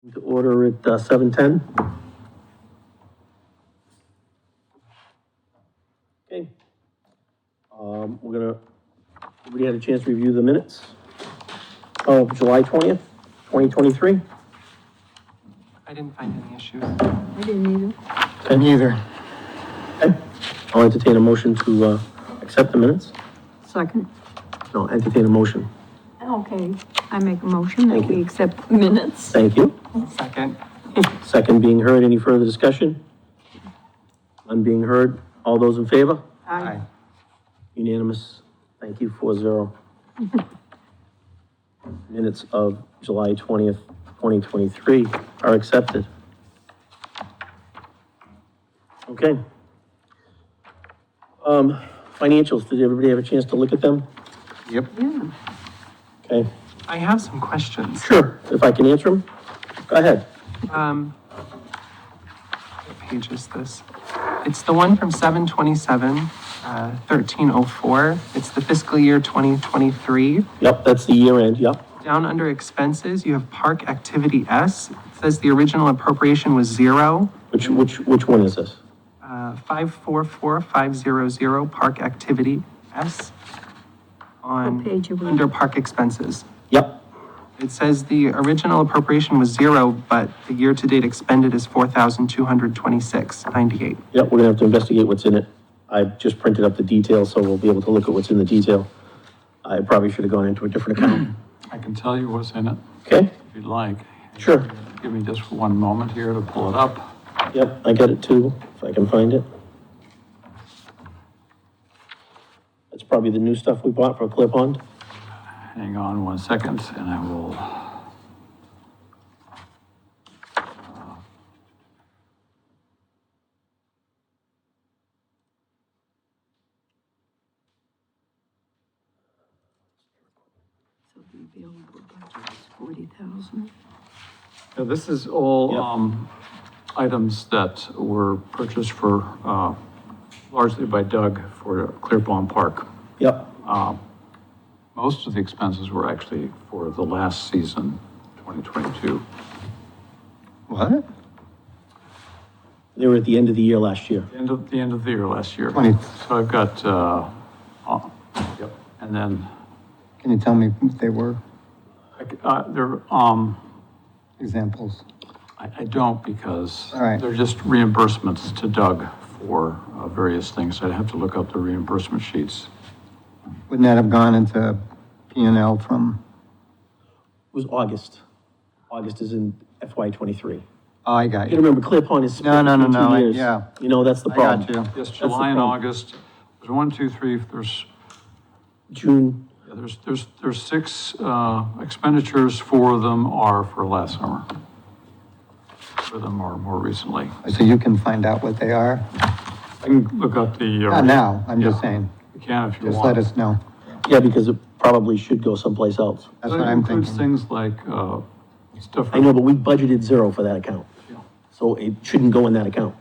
To order at 7:10. Okay. We had a chance to review the minutes of July 20th, 2023. I didn't find any issues. I didn't either. Okay. Neither. Okay. I'll entertain a motion to accept the minutes. Second. No, entertain a motion. Okay, I make a motion that Thank you. we accept minutes. Thank you. Second. Second being heard. Any further discussion? None being heard. All those in favor? Aye. Unanimous. Thank you, 4-0. Minutes of July 20th, 2023 are accepted. Okay. Financials, did everybody have a chance to look at them? Yep. Yeah, Okay, I have some questions. sure, if I can answer them, go ahead. What page is this? It's the one from 7/27, 1304. It's the fiscal year 2023. Yep, that's the year end, yep. Down under expenses, you have park activity S. It says the original appropriation was 0. Which one is this? 544500, park activity S. On, What page are we on? under park expenses. Yep, It says the original appropriation was 0, but the year-to-date expended is 4,226.98. yep, we're gonna have to investigate what's in it. I just printed up the details, so we'll be able to look at what's in the detail. I probably should have gone into a different account. I can tell you what's in it, Okay, if you'd like. sure. Give me just one moment here to pull it up. Yep, I got it too, if I can find it. That's probably the new stuff we bought for Clear Pond. Hang on one second, and I will. so the available budget is 40,000. Yeah, this is all, Yep. items that were purchased for, largely by Doug for Clear Pond Park. Yep, Most of the expenses were actually for the last season, 2022. What? they were at the end of the year last year. The end of the year last year. 20. So I've got, yep, and then, Can you tell me what they were? there, Examples? I don't because All right. they're just reimbursements to Doug for various things. I'd have to look up the reimbursement sheets. Wouldn't that have gone into P&L from, It was August. August is in FY '23. oh, I got You you. remember Clear Pond is split No, between 2 I- years. yeah. You know, that's the I problem. got you. Yes, the July and problem. August, there's 1, 2, 3, there's, June, yeah, there's 6 expenditures, 4 of them are for last summer. 4 of them are more recently. So you can find out what they are? I can look up the. Not now, I'm just Yeah, saying. You can if you Just want. let us know. yeah, because it probably should go someplace else. That's That what I'm includes thinking. things like, stuff. I know, but we budgeted 0 for that account. Yeah. So it shouldn't go in that account.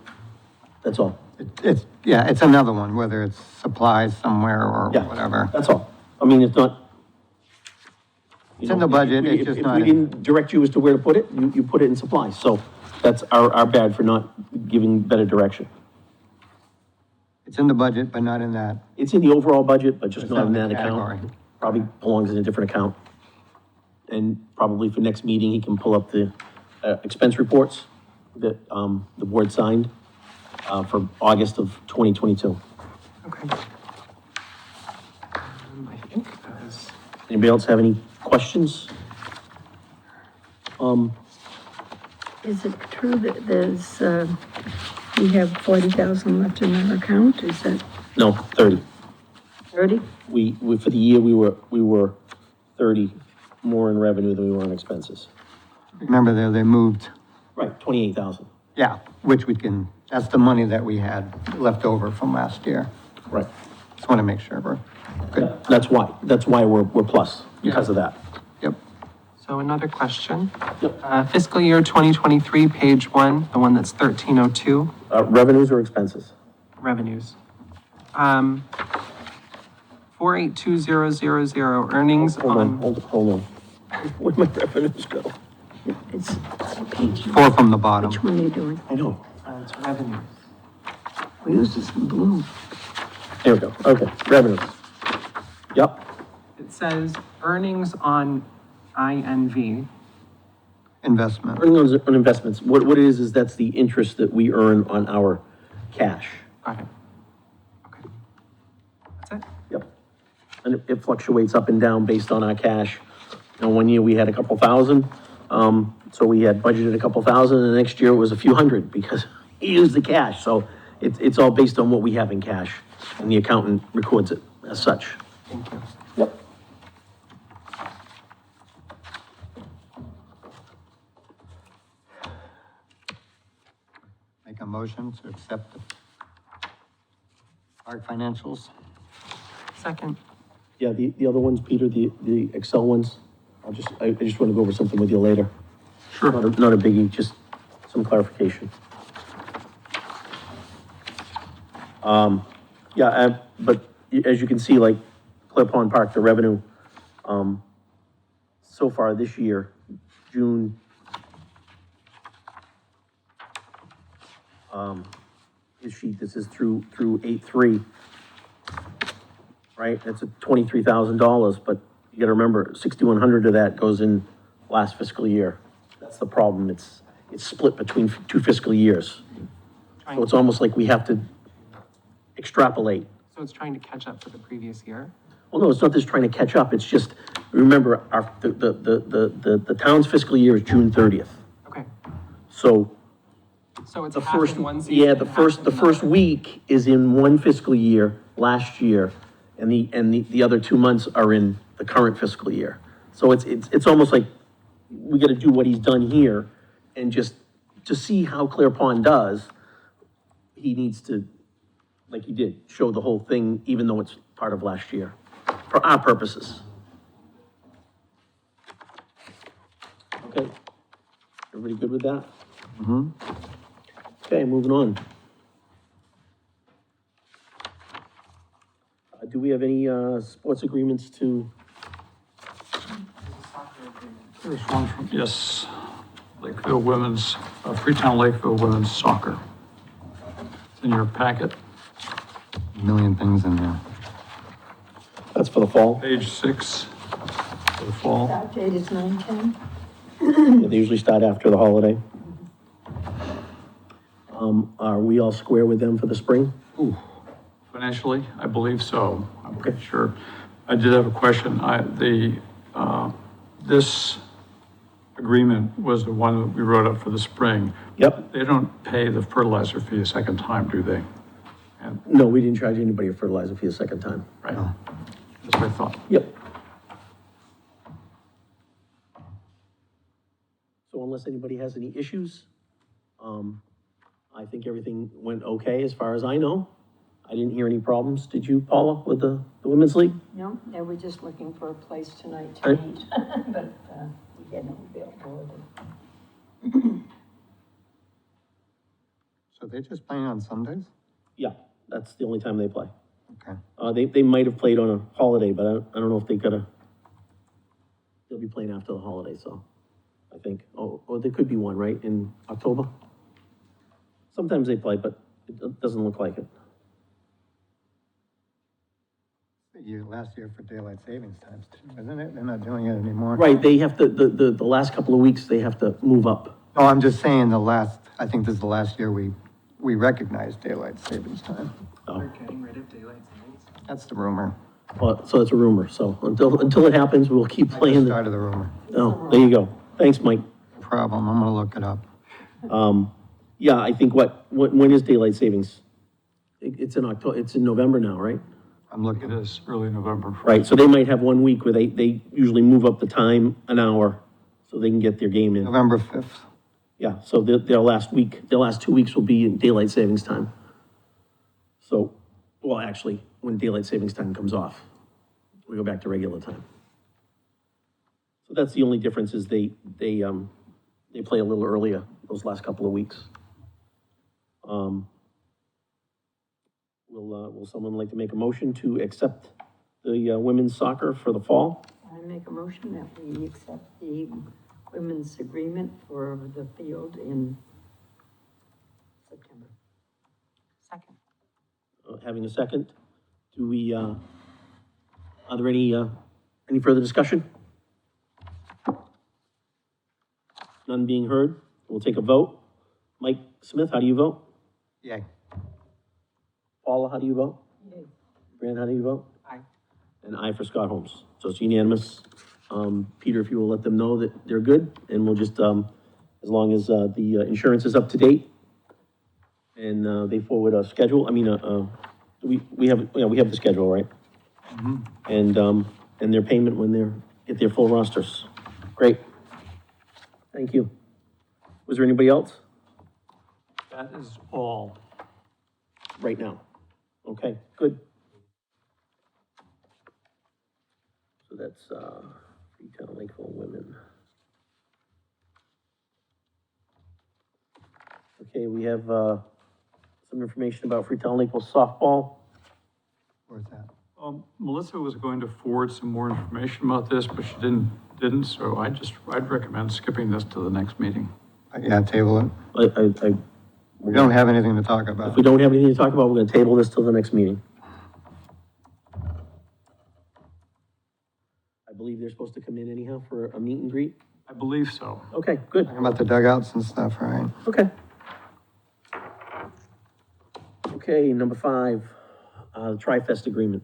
That's all. Yeah, it's another one, whether it's supplies somewhere or Yeah. whatever. That's all. I mean, it's not. It's in the budget, it's just not If we in- didn't direct you as to where to put it, you put it in supplies. So that's our bad for not giving better direction. It's in the budget, but not in that. It's in the overall budget, but just It's not in not that in the category. account. Probably belongs in a different account. And probably for next meeting, he can pull up the expense reports that the board signed for August of 2022. Okay. I think that was, Anybody else have any questions? Is it true that there's, we have 40,000 left in our account? Is that No, 30. 30? We for the year, we were 30 more in revenue than we were in expenses. Remember they moved, Right, 28,000. yeah, which we can, that's the money that we had left over from last year. Right. Just want to make sure we're good. That's why we're plus, because of that. Yep. so another question. Yep. Fiscal year 2023, page 1, the one that's 1302, Revenues or expenses? revenues. 482000, earnings Hold on, on, hold on. Where'd my revenues go? It's Page, 4 from the bottom. which one are you doing? I know. It's revenue. We use this in blue. There we go. Okay, revenues. Yep, It says earnings on INV. Investment. earning on investments. What it is that's the interest that we earn on our cash. Got it. Okay. That's it? Yep. And it fluctuates up and down based on our cash. You know, one year we had a couple thousand, so we had budgeted a couple thousand, and the next year it was a few hundred because he used the cash. So it's all based on what we have in cash, and the accountant records it as such. Thank you. Yep. Make a motion to accept the park financials. Second. Yeah, the other ones, Peter, the Excel ones, I just want to go over something with you later. Sure. Not a biggie, just some clarification. Yeah, but as you can see, like Clear Pond Park, the revenue, so far this year, June, his sheet, this is through 8/3, right? That's $23,000, but you gotta remember, 6,100 of that goes in last fiscal year. That's the problem, it's split between 2 fiscal years. So it's almost like we have to extrapolate. So it's trying to catch up for the previous year? Well, no, it's not just trying to catch up, it's just, remember, the town's fiscal year is June 30th. Okay. So So it's the half first, in one season? yeah, and half in the first another. week is in one fiscal year, last year, and the other 2 months are in the current fiscal year. So it's almost like, we gotta do what he's done here, and just, to see how Clear Pond does, he needs to, like he did, show the whole thing, even though it's part of last year, for our purposes. Okay, everybody good with that? Mm-hmm. Okay, moving on. Do we have any, sports agreements to, There's one from, yes, Lakeville Women's, Freetown Lakeville Women's Soccer. It's in your packet, A million things in there. that's for the fall? page 6, for the fall. Start date is 9/10. Yeah, they usually start after the holiday. Are we all square with them for the spring? Financially, I believe so. I'm pretty sure. I did have a question. This agreement was the one that we wrote up for the spring. Yep. They don't pay the fertilizer fee a second time, do they? And, No, we didn't charge anybody a fertilizer fee a second time. right, that's what I thought. Yep. So unless anybody has any issues, I think everything went okay as far as I know. I didn't hear any problems. Did you, Paula, with the Women's League? No, they were just looking for a place tonight to Right. meet, but, we had no availability. So they just playing on Sundays? Yeah, that's the only time they play. Okay. They might have played on a holiday, but I don't know if they'll be playing after the holiday, so, I think. Oh, or there could be one, right, in October? Sometimes they play, but it doesn't look like it. Last year for daylight savings times too, isn't it? They're not doing it anymore. Right, they have to, the last couple of weeks, they have to move up. No, I'm just saying I think this is the last year we recognized daylight savings time. They're getting rid of daylight savings? That's the rumor. Well, so it's a rumor, so until it happens, we'll keep I just playing. started the rumor. Oh, there you go. Thanks, Mike. Problem, I'm gonna look it up. Yeah, I think when is daylight savings? It's in October, it's in November now, right? I'm It looking. is early November. Right, so they might have 1 week where they usually move up the time an hour so they can get their game in. November 5th. Yeah, so their last 2 weeks will be in daylight savings time. So, well, actually, when daylight savings time comes off, we go back to regular time. So that's the only difference is they play a little earlier those last couple of weeks. Will someone like to make a motion to accept the women's soccer for the fall? I make a motion that we accept the women's agreement for the field in September. Second. Having a second, do we, are there any further discussion? None being heard, we'll take a vote. Mike Smith, how do you vote? Yay. Paula, how do you vote? Yay. Brand, how do you vote? Aye. And I for Scott Holmes. So it's unanimous. Peter, if you will let them know that they're good, and we'll just, as long as, the insurance is up to date and, they forward a schedule, I mean, we have, yeah, we have the schedule, right? And their payment when they're, get their full rosters. Great. Thank you. Was there anybody else That is all. right now? Okay, good. So that's, Freetown Lakeville Women. Okay, we have, some information about Freetown Lakeville softball. Where's that? Melissa was going to forward some more information about this, but she didn't, so I'd recommend skipping this to the next meeting. Yeah, table it. We don't have anything to talk If about. we don't have anything to talk about, we're gonna table this till the next meeting. I believe they're supposed to come in anyhow for a meet and greet. I believe so. Okay, good. Talking about the dugouts and stuff, right? Okay. Okay, number 5, Tri-Fest agreement.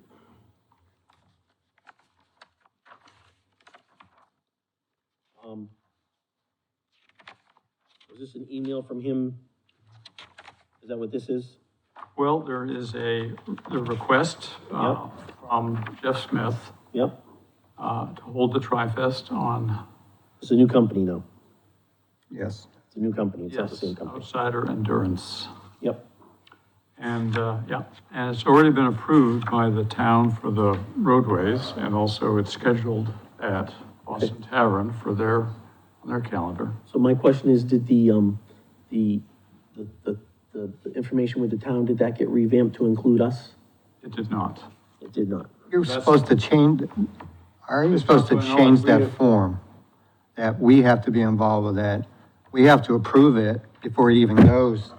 Was this an email from him? Is that what this is? Well, there is the request, from Jeff Smith, Yep, to hold the Tri-Fest on, it's a new company now. Yes. It's a new company, it's not the yes, same company. Outsider Endurance. Yep, And, and it's already been approved by the town for the roadways, and also it's scheduled at Boston Tavern for their calendar. so my question is, did the information with the town, did that get revamped to include us? It did not. It did not. You're That's- supposed to change, are you It's supposed to not going on. change We that have- form? That we have to be involved with that? We have to approve it before it even goes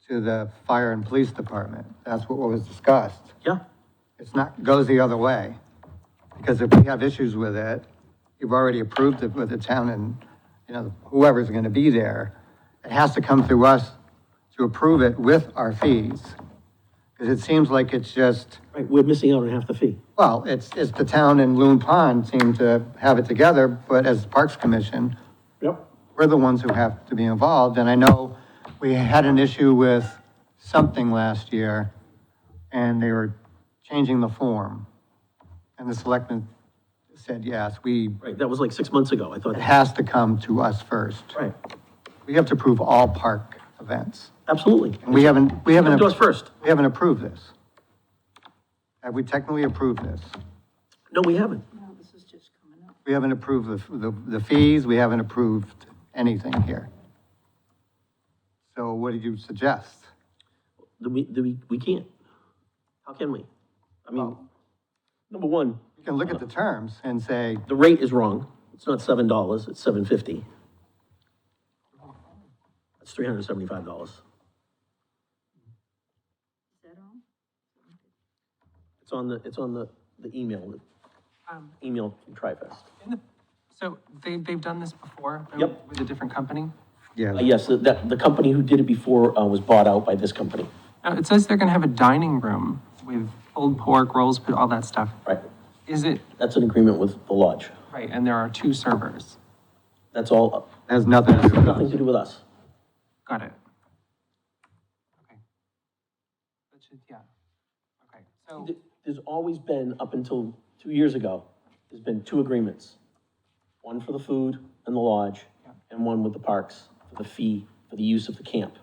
to the fire and police department. That's what was discussed. Yeah, It's not, goes the other way. Because if we have issues with it, you've already approved it with the town and, you know, whoever's gonna be there. It has to come through us to approve it with our fees. Because it seems like it's just, right, we're missing out on half the fee. well, it's the town and Loon Pond seem to have it together, but as Parks Commission, Yep. we're the ones who have to be involved. And I know we had an issue with something last year, and they were changing the form. And the selectmen said, yes, Right, that was like 6 months ago, I thought. it has to come to us first. Right, We have to approve all park events. absolutely. And we haven't Come to us first. We haven't approved this. Have we technically approved this? No, we haven't. No, this is just coming up. We haven't approved the fees, we haven't approved anything here. So what did you suggest? We can't. How can we? I mean, number one, You can look at the terms and say, the rate is wrong. It's not $7, it's $7.50. That's $375. Is that all? It's on the email, email from Tri-Fest. So they've done this before? Yep. With a different company? yeah, Yes, the company who did it before, was bought out by this company. Now, it says they're gonna have a dining room with pulled pork, rolls, all that stuff. Right, Is it, that's an agreement with the lodge. right, and there are 2 servers? That's all, has nothing to do with nothing us. to do with us. Got it. Okay. That should, yeah. Okay, so, There's always been, up until 2 years ago, there's been 2 agreements. One for the food and the lodge, and one with the parks for the fee for the use of the camp.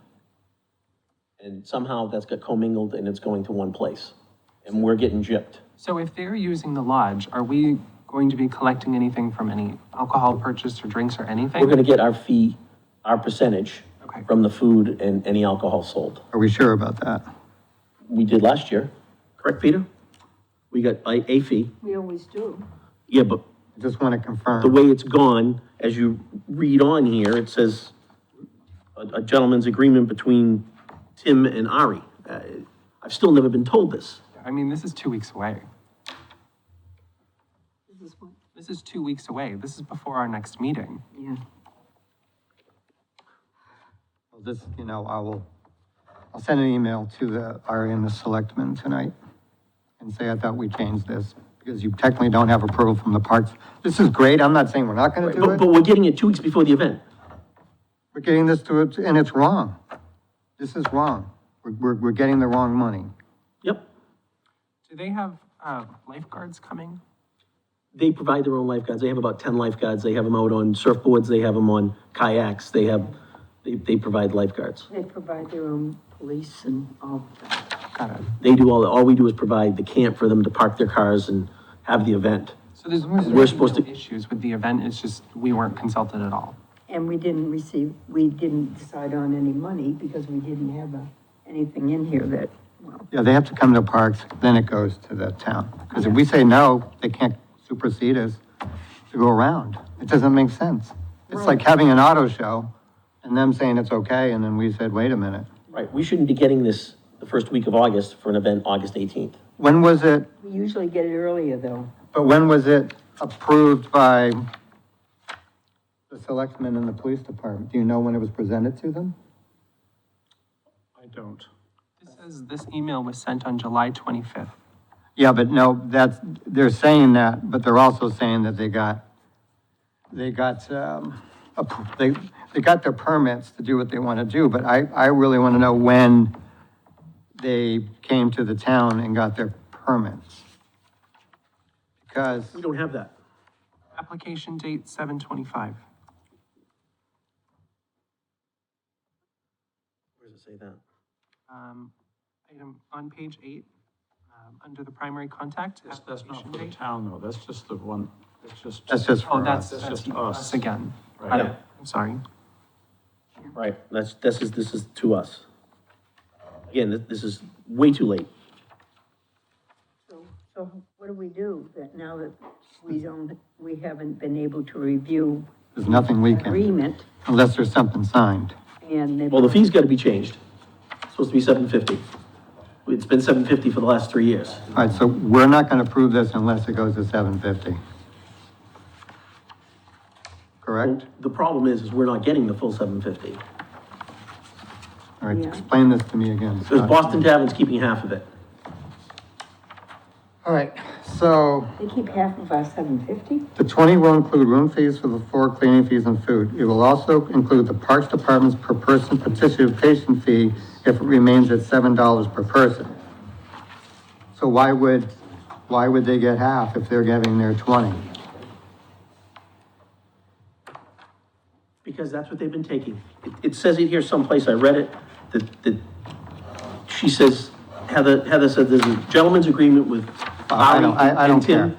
And somehow that's got commingled and it's going to one place. And we're getting gypped. so if they're using the lodge, are we going to be collecting anything from any alcohol purchase or drinks or anything? We're gonna get our fee, our percentage Okay. from the food and any alcohol sold. Are we sure about that? We did last year, correct, Peter? We got a fee. We always do. Yeah, but I just want to confirm. The way it's gone, as you read on here, it says a gentleman's agreement between Tim and Ari. I've still never been told this. I mean, this is 2 weeks away. This is what, This is 2 weeks away. This is before our next meeting. yeah. Well, this, I'll send an email to the Ari and the selectmen tonight and say, I thought we changed this because you technically don't have approval from the parks. This is great. I'm not saying we're not going to do But it. we're getting it 2 weeks before the event. We're getting this to it and it's wrong. This is wrong. We're getting the wrong money. Yep. Do they have lifeguards coming? They provide their own lifeguards. They have about 10 lifeguards. They have them out on surfboards. They have them on kayaks. They provide lifeguards. They provide their own police and all of that. Got it. They do all we do is provide the camp for them to park their cars and have the event. So there's We're supposed no to- issues with the event. It's just we weren't consulted at all. And we didn't decide on any money because we didn't have anything in here that, well, Yeah, they have to come to parks, then it goes to the town. Because if we say no, they can't supersede us to go around. It doesn't make sense. It's like having an auto show and them saying it's okay, and then we said, wait a minute. Right, we shouldn't be getting this the first week of August for an event August 18th. When was it, we usually get it earlier though. but when was it approved by the selectmen and the police department? Do you know when it was presented to them? I don't. This says this email was sent on July 25th. Yeah, but no, they're saying that, but they're also saying that they got their permits to do what they want to do, but I really want to know when they came to the town and got their permits. Because, We don't have that. Application date 7/25. Where does it say that? Item on page 8, under the primary contact. That's not application for the date. town, though. That's just the one, it's just. that's just Oh, for that's us. That's just us us. again. Right. Got it. I'm sorry. Right, this is to us. Again, this is way too late. So what do we do that now that we haven't been able to review There's nothing we can, agreement unless there's something signed. and then. Well, the fee's gotta be changed. It's supposed to be $750. It's been $750 for the last 3 years. All right, so we're not going to approve this unless it goes to 750. Correct? The problem is we're not getting the full $750. All right, Yeah. explain this to me again. Because Boston Tavern's keeping half of it. All right, so They keep half of our $750? the 20 will include room fees for the floor, cleaning fees, and food. It will also include the Parks Department's per person participation fee if it remains at $7 per person. So why would they get half if they're getting their 20? Because that's what they've been taking. It says it here someplace, I read it, that she says, Heather said there's a gentleman's agreement with I Ari don't- I and don't Tim. care.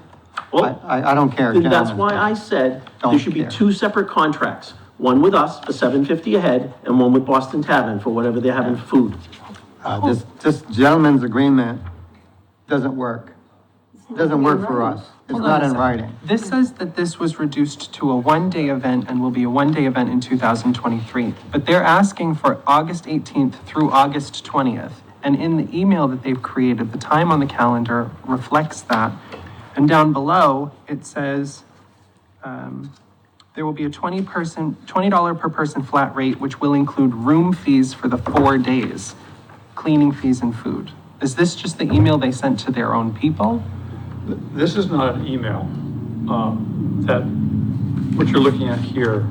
Well, I don't care. then that's gentlemen. why I said there Don't should be care. 2 separate contracts. One with us for $750 a head, and one with Boston Tavern for whatever they're having for food. This gentleman's agreement doesn't work. Doesn't work for us. It's Hold on not a in sec. writing. This says that this was reduced to a one-day event and will be a one-day event in 2023. But they're asking for August 18th through August 20th. And in the email that they've created, the time on the calendar reflects that. And down below, it says, there will be a $20 per person flat rate, which will include room fees for the 4 days, cleaning fees and food. Is this just the email they sent to their own people? This is not an email, that, what you're looking at here,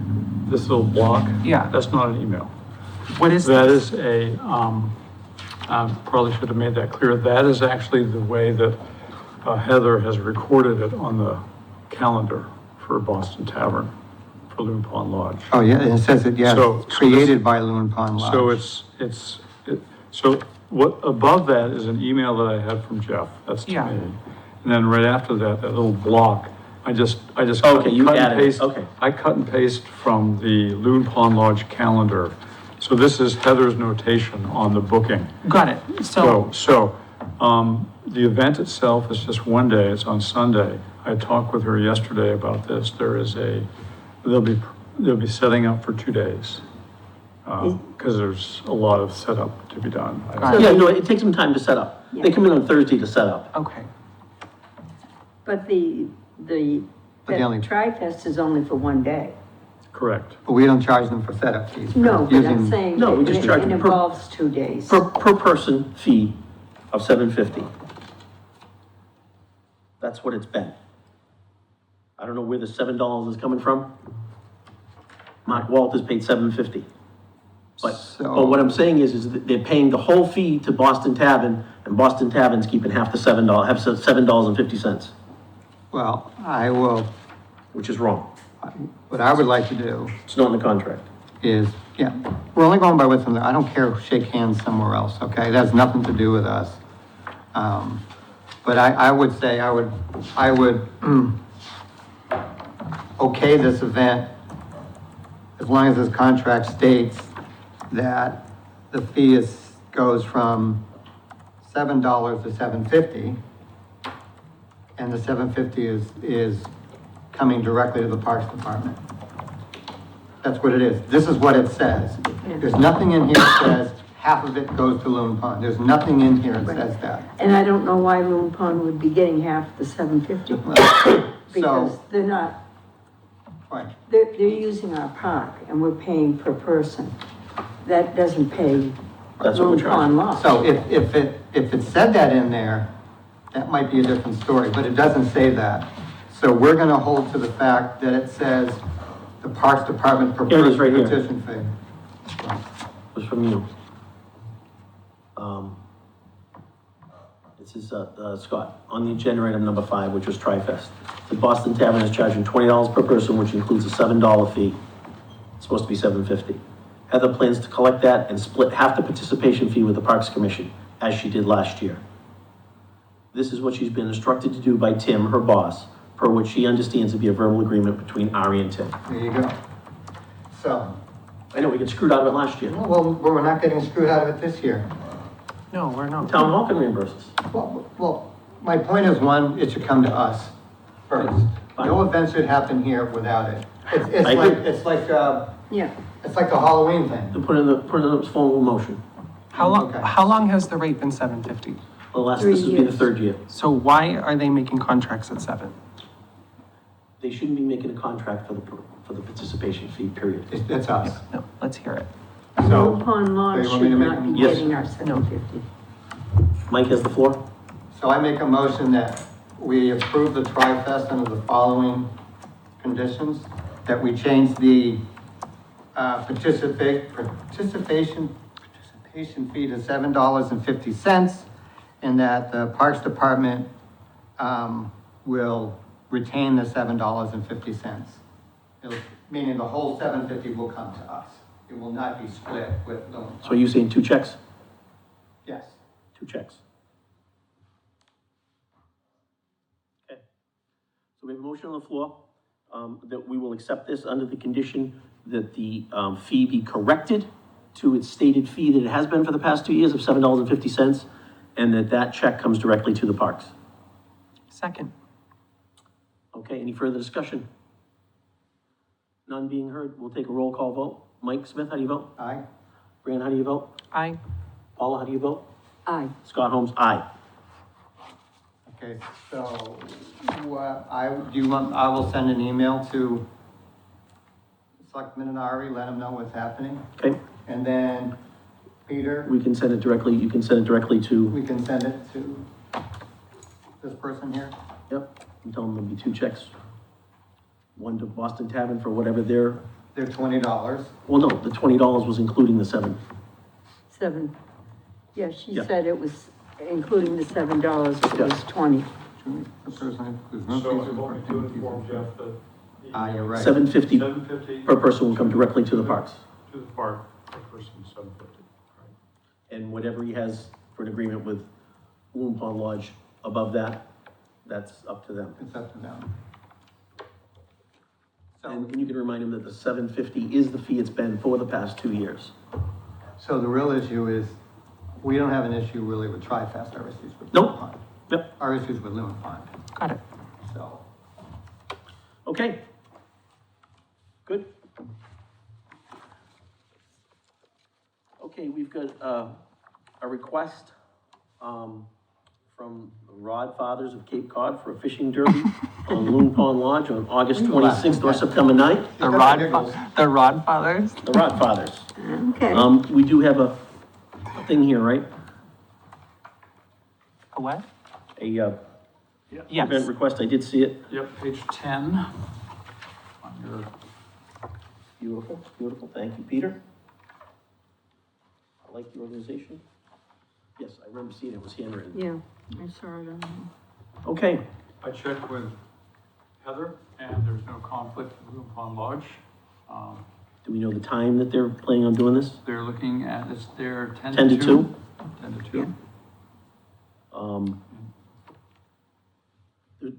this little block. Yeah. That's not an email. What is That this? is probably should have made that clear. That is actually the way that Heather has recorded it on the calendar for Boston Tavern, for Loon Pond Lodge. Oh, yeah, it says it, yes, So- created by Loon Pond Lodge. So so what, above that is an email that I had from Jeff, that's to Yeah. me. And then right after that, that little block, I just. Okay, you cut and added it, paste- okay. I cut and paste from the Loon Pond Lodge calendar. So this is Heather's notation on the booking. Got it. So, The event itself is just one day, it's on Sunday. I talked with her yesterday about this. They'll be setting up for 2 days. Because there's a lot of setup to be done. Yeah, no, it takes them time to set up. They come in on Thursday to set up. Okay. But the But the only- Tri-Fest is only for one day. Correct. But we don't charge them for setup fees. for No, but I'm using- saying No, we just it charge it per- involves 2 days. Per person fee of $750. That's what it's been. I don't know where the $7 is coming from. Mark Walters paid $750. But what I'm saying is that they're paying the whole fee to Boston Tavern, and Boston Tavern's keeping half the $7, have $7.50, Well, I will, which is wrong. what I would like to do It's not in the contract. is, yeah, we're only going by what's in there. I don't care, shake hands somewhere else, okay? That has nothing to do with us. But I would say, I would okay this event as long as this contract states that the fee goes from $7 to $750. And the $750 is coming directly to the Parks Department. That's what it is. This is what it says. There's nothing in here that says half of it goes to Loon Pond. There's nothing in here that says that. And I don't know why Loon Pond would be getting half the 750. Because So, they're not, right. they're using our park and we're paying per person. That doesn't pay That's what we're Loon charging. Pond Lodge. So if it said that in there, that might be a different story, but it doesn't say that. So we're gonna hold to the fact that it says the Parks Department Here it is, right here. petition fee. Was from you. This is, Scott, on the agenda item number 5, which was Tri-Fest. The Boston Tavern is charging $20 per person, which includes a $7 fee. It's supposed to be $750. Heather plans to collect that and split half the participation fee with the Parks Commission, as she did last year. This is what she's been instructed to do by Tim, her boss, per which she understands to be a verbal agreement between Ari and Tim. There you go. So, I know, we got screwed out of it last year. well, we're not getting screwed out of it this year. No, we're not. Town hall can reimburse us. Well, my point is, one, it should come to us first. No event should happen here without it. It's I like, agree. Yeah, it's like the Halloween thing. To put in the formal motion. Okay. How long has the rate been 750? Well, this 3 would be the years. 3rd year. So why are they making contracts at 7? They shouldn't be making a contract for the participation fee, period. It's us. No, let's hear it. So, Loon Pond Lodge so you want me should to make- not be Yes. getting our 750. Mike has the floor? So I make a motion that we approve the Tri-Fest under the following conditions, that we change the, participation fee to $7.50, and that the Parks Department, will retain the $7.50. Meaning the whole $750 will come to us. It will not be split with Loon Pond. So are you saying 2 checks? Yes. 2 checks. Okay. So we have a motion on the floor, that we will accept this under the condition that the, fee be corrected to its stated fee that it has been for the past 2 years of $7.50, and that check comes directly to the parks. Second. Okay, any further discussion? None being heard, we'll take a roll call vote. Mike Smith, how do you vote? Aye? Brian, how do you vote? Aye. Paula, how do you vote? Aye. Scott Holmes, aye. Okay, so, what, I will send an email to Selectman and Ari, let them know what's happening. Okay, And then, Peter, we can send it directly, you can send it directly to, we can send it to this person here. yep, and tell them there'll be 2 checks. One to Boston Tavern for whatever their, They're $20. well, no, the $20 was including the 7. 7, yeah, she Yeah. said it was, including the $7, it Yeah. was 20. The person who's no So fees I'm or going to inform Jeff that. You're right. $750 $750. per person will come directly to the parks. To the park, per person, $750. And whatever he has for an agreement with Loon Pond Lodge above that, that's up to them. It's up to them. So, And you can remind him that the $750 is the fee it's been for the past 2 years. so the real issue is, we don't have an issue really with Tri-Fest, our issues with Nope. Loon Pond. Yep. Our issues with Loon Pond, Got it. so. Okay. Good. Okay, we've got, a request, from the Rod Fathers of Cape Cod for a fishing derby on Loon Pond Lodge on August 26th or September 9th. The Rod Fathers? The Rod Fathers. Okay. We do have a thing here, right? A what? A, Yeah. Yes. event request, I did see it. Yep, page 10 on your, Beautiful, beautiful, thank you, Peter. I like the organization. Yes, I remember seeing it, was handwritten. Yeah, I saw it on, Okay, I checked with Heather, and there's no conflict with Loon Pond Lodge. do we know the time that they're planning on doing this? They're looking at, it's their 10 10 to 2? 10 to 2.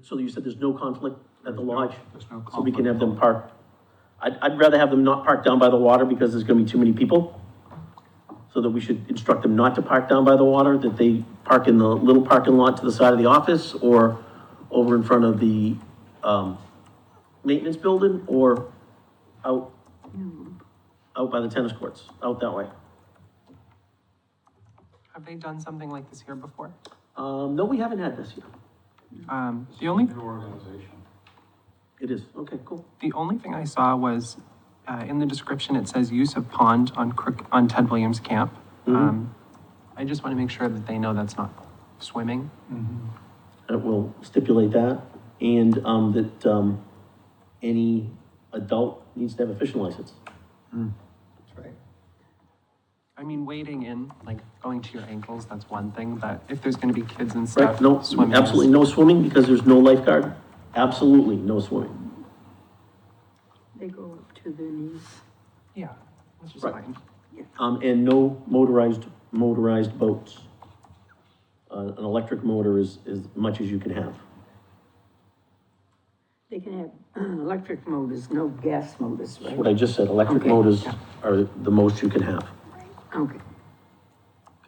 So you said there's no conflict at the lodge? There's no conflict. So we can have them park? I'd rather have them not park down by the water because there's gonna be too many people. So that we should instruct them not to park down by the water, that they park in the little parking lot to the side of the office or over in front of the, maintenance building or out by the tennis courts, out that way. Have they done something like this here before? No, we haven't had this yet. The only, New organization. It is, okay, cool. the only thing I saw was, in the description, it says use of pond on Ted Williams Camp. I just want to make sure that they know that's not swimming. It will stipulate that, and, that, any adult needs to have a fishing license. That's right. I mean, wading in, like going to your ankles, that's one thing, but if there's gonna be kids and stuff. Right, no, swimming is- absolutely no swimming because there's no lifeguard. Absolutely no swimming. they go up to their knees. Yeah, which is Right. fine. And no motorized boats. An electric motor is as much as you can have. They can have electric motors, no gas motors, That's right? what I just said, electric Okay. motors are the most you can have. Okay.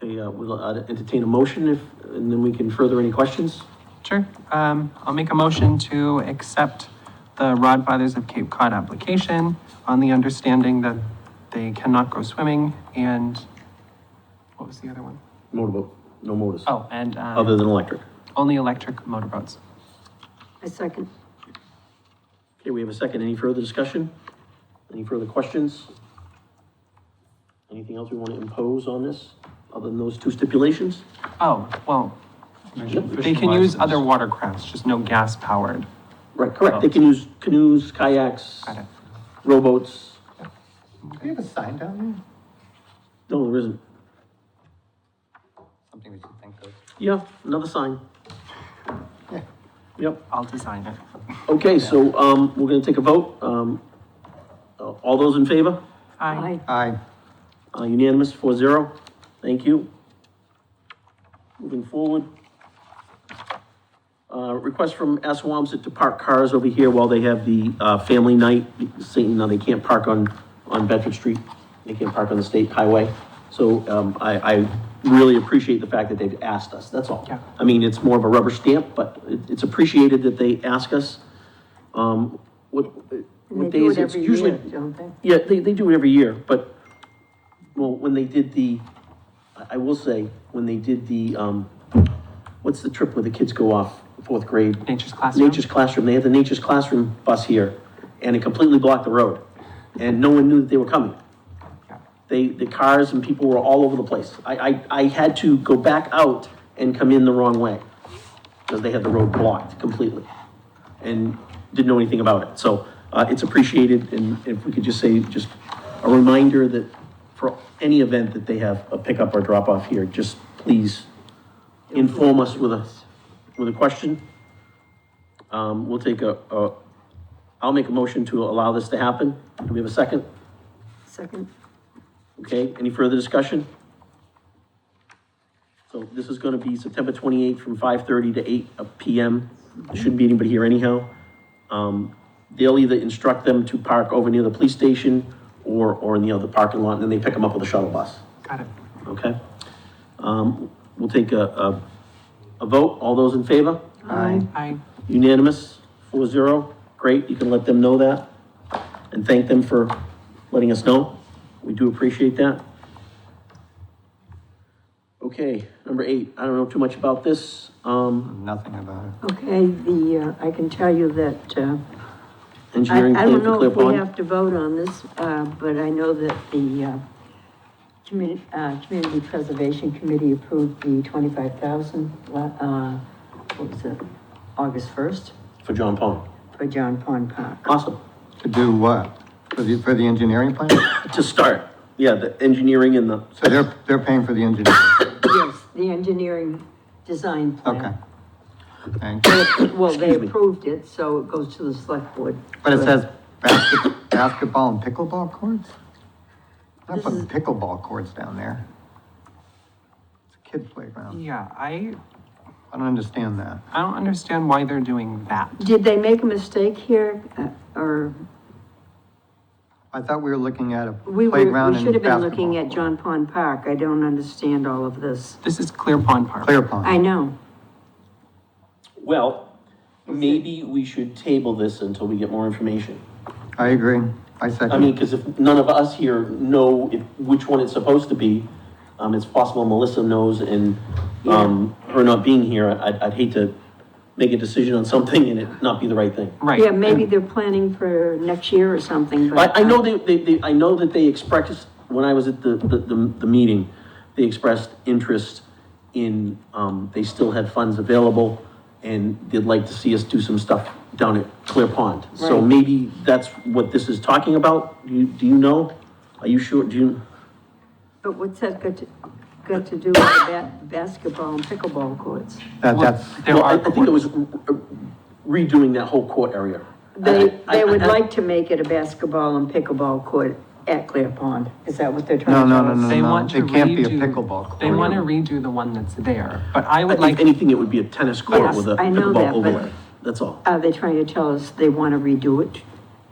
Okay, we'll entertain a motion if, and then we can further any questions. Sure. I'll make a motion to accept the Rod Fathers of Cape Cod application on the understanding that they cannot go swimming and what was the other one? Motorboat, no motors, Oh, and, other than electric. only electric motorboats. I second. Okay, we have a second. Any further discussion? Any further questions? Anything else we want to impose on this, other than those two stipulations? Oh, well, they can use other watercrafts, just no gas powered. Right, correct. They can use canoes, kayaks, Got it. rowboats. Do we have a sign down there? No, there isn't. Something we should think of. Yeah, another sign. Yeah. Yep. I'll design it. Okay, so, we're gonna take a vote. All those in favor? Aye. Aye. Unanimous, 4-0. Thank you. Moving forward. Request from Assawamsett to park cars over here while they have the, family night, saying, no, they can't park on Bedford Street. They can't park on the state highway. So, I really appreciate the fact that they've asked us, that's all. Yeah. I mean, it's more of a rubber stamp, but it's appreciated that they ask us. What And what they do days, it it's every usually. year, don't they? Yeah, they do it every year, but, well, when they did I will say, when they did what's the trip where the kids go off, fourth grade? Nature's Classroom? Nature's Classroom, they had the Nature's Classroom bus here, and it completely blocked the road, and no one knew that they were coming. Yeah. The cars and people were all over the place. I had to go back out and come in the wrong way, because they had the road blocked completely, and didn't know anything about it. So, it's appreciated, and if we could just say, just a reminder that for any event that they have a pickup or drop off here, just please inform us with a question. We'll take I'll make a motion to allow this to happen. Do we have a second? Second. Okay, any further discussion? So this is gonna be September 28th from 5:30 to 8 PM. There shouldn't be anybody here anyhow. They'll either instruct them to park over near the police station or in the other parking lot, and then they pick them up with a shuttle bus, Got it. okay? We'll take a vote. All those in favor? Aye. Aye. Unanimous, 4-0. great, you can let them know that and thank them for letting us know. We do appreciate that. Okay, number 8, I don't know too much about this. Nothing about it. Okay, I can tell you that, Engineering I plan don't for know Clear if we Pond. have to vote on this, but I know that the, Community Preservation Committee approved the 25,000, what was it, August 1st, For John Pond. for John Pond Park. Awesome. To do what? For the engineering plan? To start, yeah, the engineering and the, So they're paying for the engineering? Yes, the engineering design plan. Okay. Thanks. Well, they Excuse me. approved it, so it goes to the select board. But it says basketball and pickleball courts? I'm not This putting is- pickleball courts down there. It's a kid playground. Yeah, I I don't understand that. don't understand why they're doing that. Did they make a mistake here, or I thought we were looking at a we playground should and have been basketball looking at court. John Pond Park? I don't understand all of this. This is Clear Pond Park. Clear Pond. I know. well, maybe we should table this until we get more information. I agree. I second. I mean, because if none of us here know which one it's supposed to be, it's possible Melissa knows, and, her not being here, I'd hate to make a decision on something and it not be the right thing. Right. Yeah, maybe they're planning for next year or something, but. I know I know that they expressed, when I was at the meeting, they expressed interest in, they still had funds available, and they'd like to see us do some stuff down at Clear Pond. So Right. maybe that's what this is talking about? Do you know? Are you sure? Do you? But what's that got to do with the basketball and pickleball courts? That's, There Well, are I think it was redoing that whole court area. They would I- like to make it a basketball and pickleball court at Clear Pond. Is that what they're trying to no, tell us? no, no, They no. want to It can't be a redo- pickleball court. They want to redo the one that's there, but I would If like, anything, it would be a tennis court Yes, with a I know pickleball that, but- overlay. That's all. Are they trying to tell us they want to redo it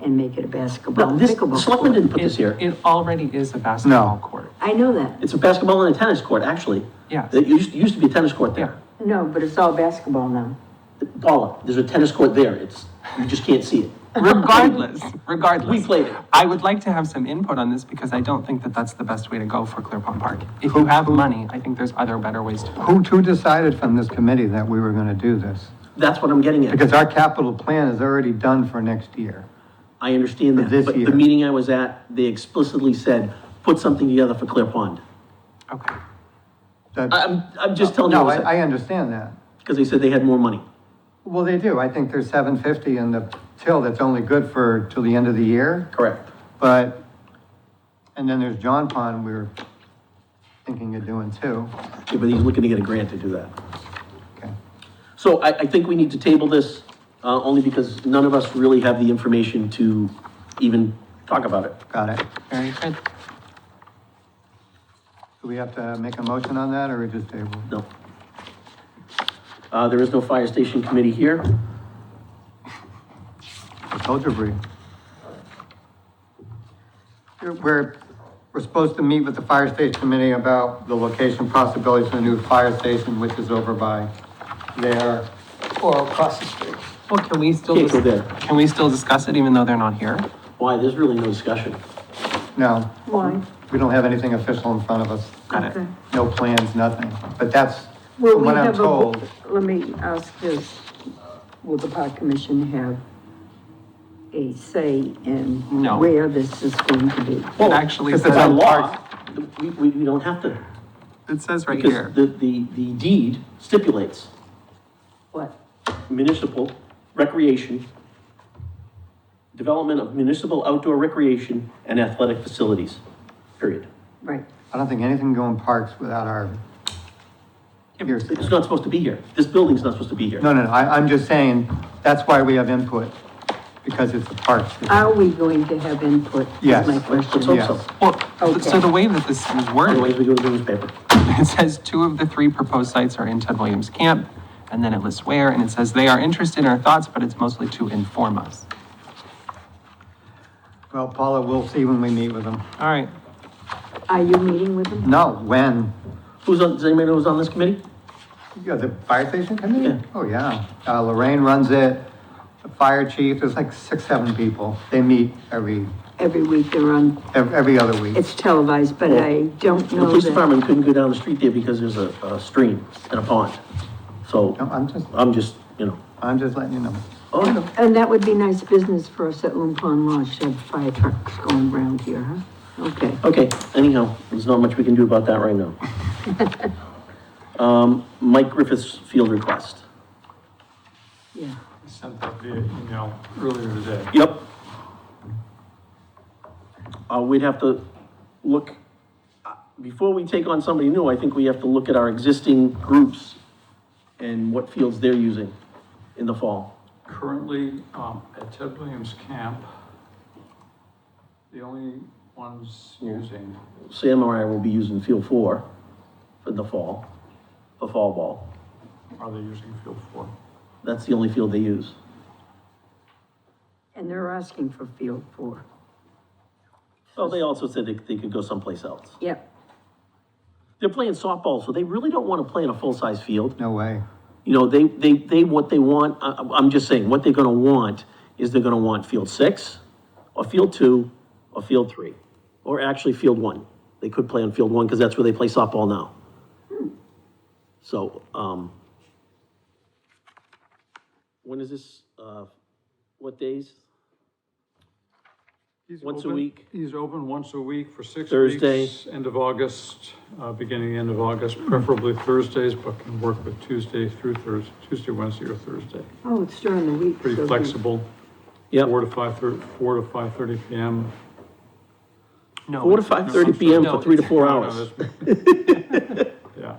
and make it a basketball No, and this, pickleball the selectmen court? didn't put this it, here. it already is a basketball No. court. I know that. It's a basketball and a tennis court, actually. Yes. It used to be a tennis court there. No, but it's all basketball now. Paula, there's a tennis court there. You just can't see it. Regardless. We played it. I would like to have some input on this because I don't think that that's the best way to go for Clear Pond Park. If you have money, I think there's other better ways to go. Who decided from this committee that we were gonna do this? That's what I'm getting at. Because our capital plan is already done for next year. I understand For that, this but year. the meeting I was at, they explicitly said, put something together for Clear Pond. Okay. That- I'm just telling you, No, I understand that. because they said they had more money. Well, they do. I think there's 750 in the till that's only good for, till the end of the year. Correct. But, and then there's John Pond we were thinking of doing too. Yeah, but he's looking to get a grant to do that. Okay. So I think we need to table this, only because none of us really have the information to even talk about it. Got it. Very good. Do we have to make a motion on that or we just table? No. There is no fire station committee here. I told you, Bree. We're supposed to meet with the fire station committee about the location possibilities for the new fire station, which is over by there or across the street. Well, can we still, Can't go there. can we still discuss it even though they're not here? Why? There's really no discussion. No, Why? we don't have anything official in front of us. Got it. Okay. No plans, nothing. But that's, Will from we what I'm have told, let me ask this, will the park commission have a say in No. where this is going to be? Well, actually, if says it's By on law, we don't have to, it says right because here. the deed stipulates What? municipal recreation, development of municipal outdoor recreation and athletic facilities, period. Right. I don't think anything can go in parks without our, here. It's not supposed to be here. This building's not supposed to be here. No, I'm just saying, that's why we have input, because it's a parks. Are we going to have input? is Yes. My Let's question. hope Yes. so. Well, so the way that this is worded, Otherwise, we do it in the newspaper. it says 2 of the 3 proposed sites are in Ted Williams Camp, and then it lists where, and it says they are interested in our thoughts, but it's mostly to inform us. Well, Paula, we'll see when we meet with them. All right. Are you meeting with them? No, when? Does anybody know who's on this committee? Yeah, the fire station committee? Yeah. Oh, yeah. Lorraine runs it. the fire chief, there's like 6, 7 people. They meet every week they're on, every other week. it's televised, but I don't The know police that. department couldn't go down the street there because there's a stream and a pond. So No, I'm just, you know, I'm just letting you know. oh, no. And that would be nice business for us at Loon Pond Lodge to have fire trucks going around here, huh? Okay. Okay, anyhow, there's not much we can do about that right now. Mike Griffith's field request. Yeah. I sent that via email earlier today. Yep. We'd have to look, before we take on somebody new, I think we have to look at our existing groups and what fields they're using in the fall. Currently, at Ted Williams Camp, the only ones using, Sam or I will be using field 4 for the fall, for fall ball. are they using field 4? That's the only field they use. And they're asking for field 4. Oh, they also said they could go someplace else. Yep. They're playing softball, so they really don't want to play in a full-size field. No way. You know, what they want, I'm just saying, what they're gonna want is they're gonna want field 6, or field 2, or field 3, or actually field 1. They could play on field 1, because that's where they play softball now. So, when is this, what days? He's Once a open- week. He's open once a week for 6 Thursday. weeks, end of August, beginning, end of August, preferably Thursdays, but can work with Tuesday through Thursday, Tuesday, Wednesday, or Thursday. Oh, it's during the week. Pretty so flexible. Yep. 4 to 5:30 PM. No. 4 to 5:30 PM for 3 to 4 No, no, hours. that's- Yeah.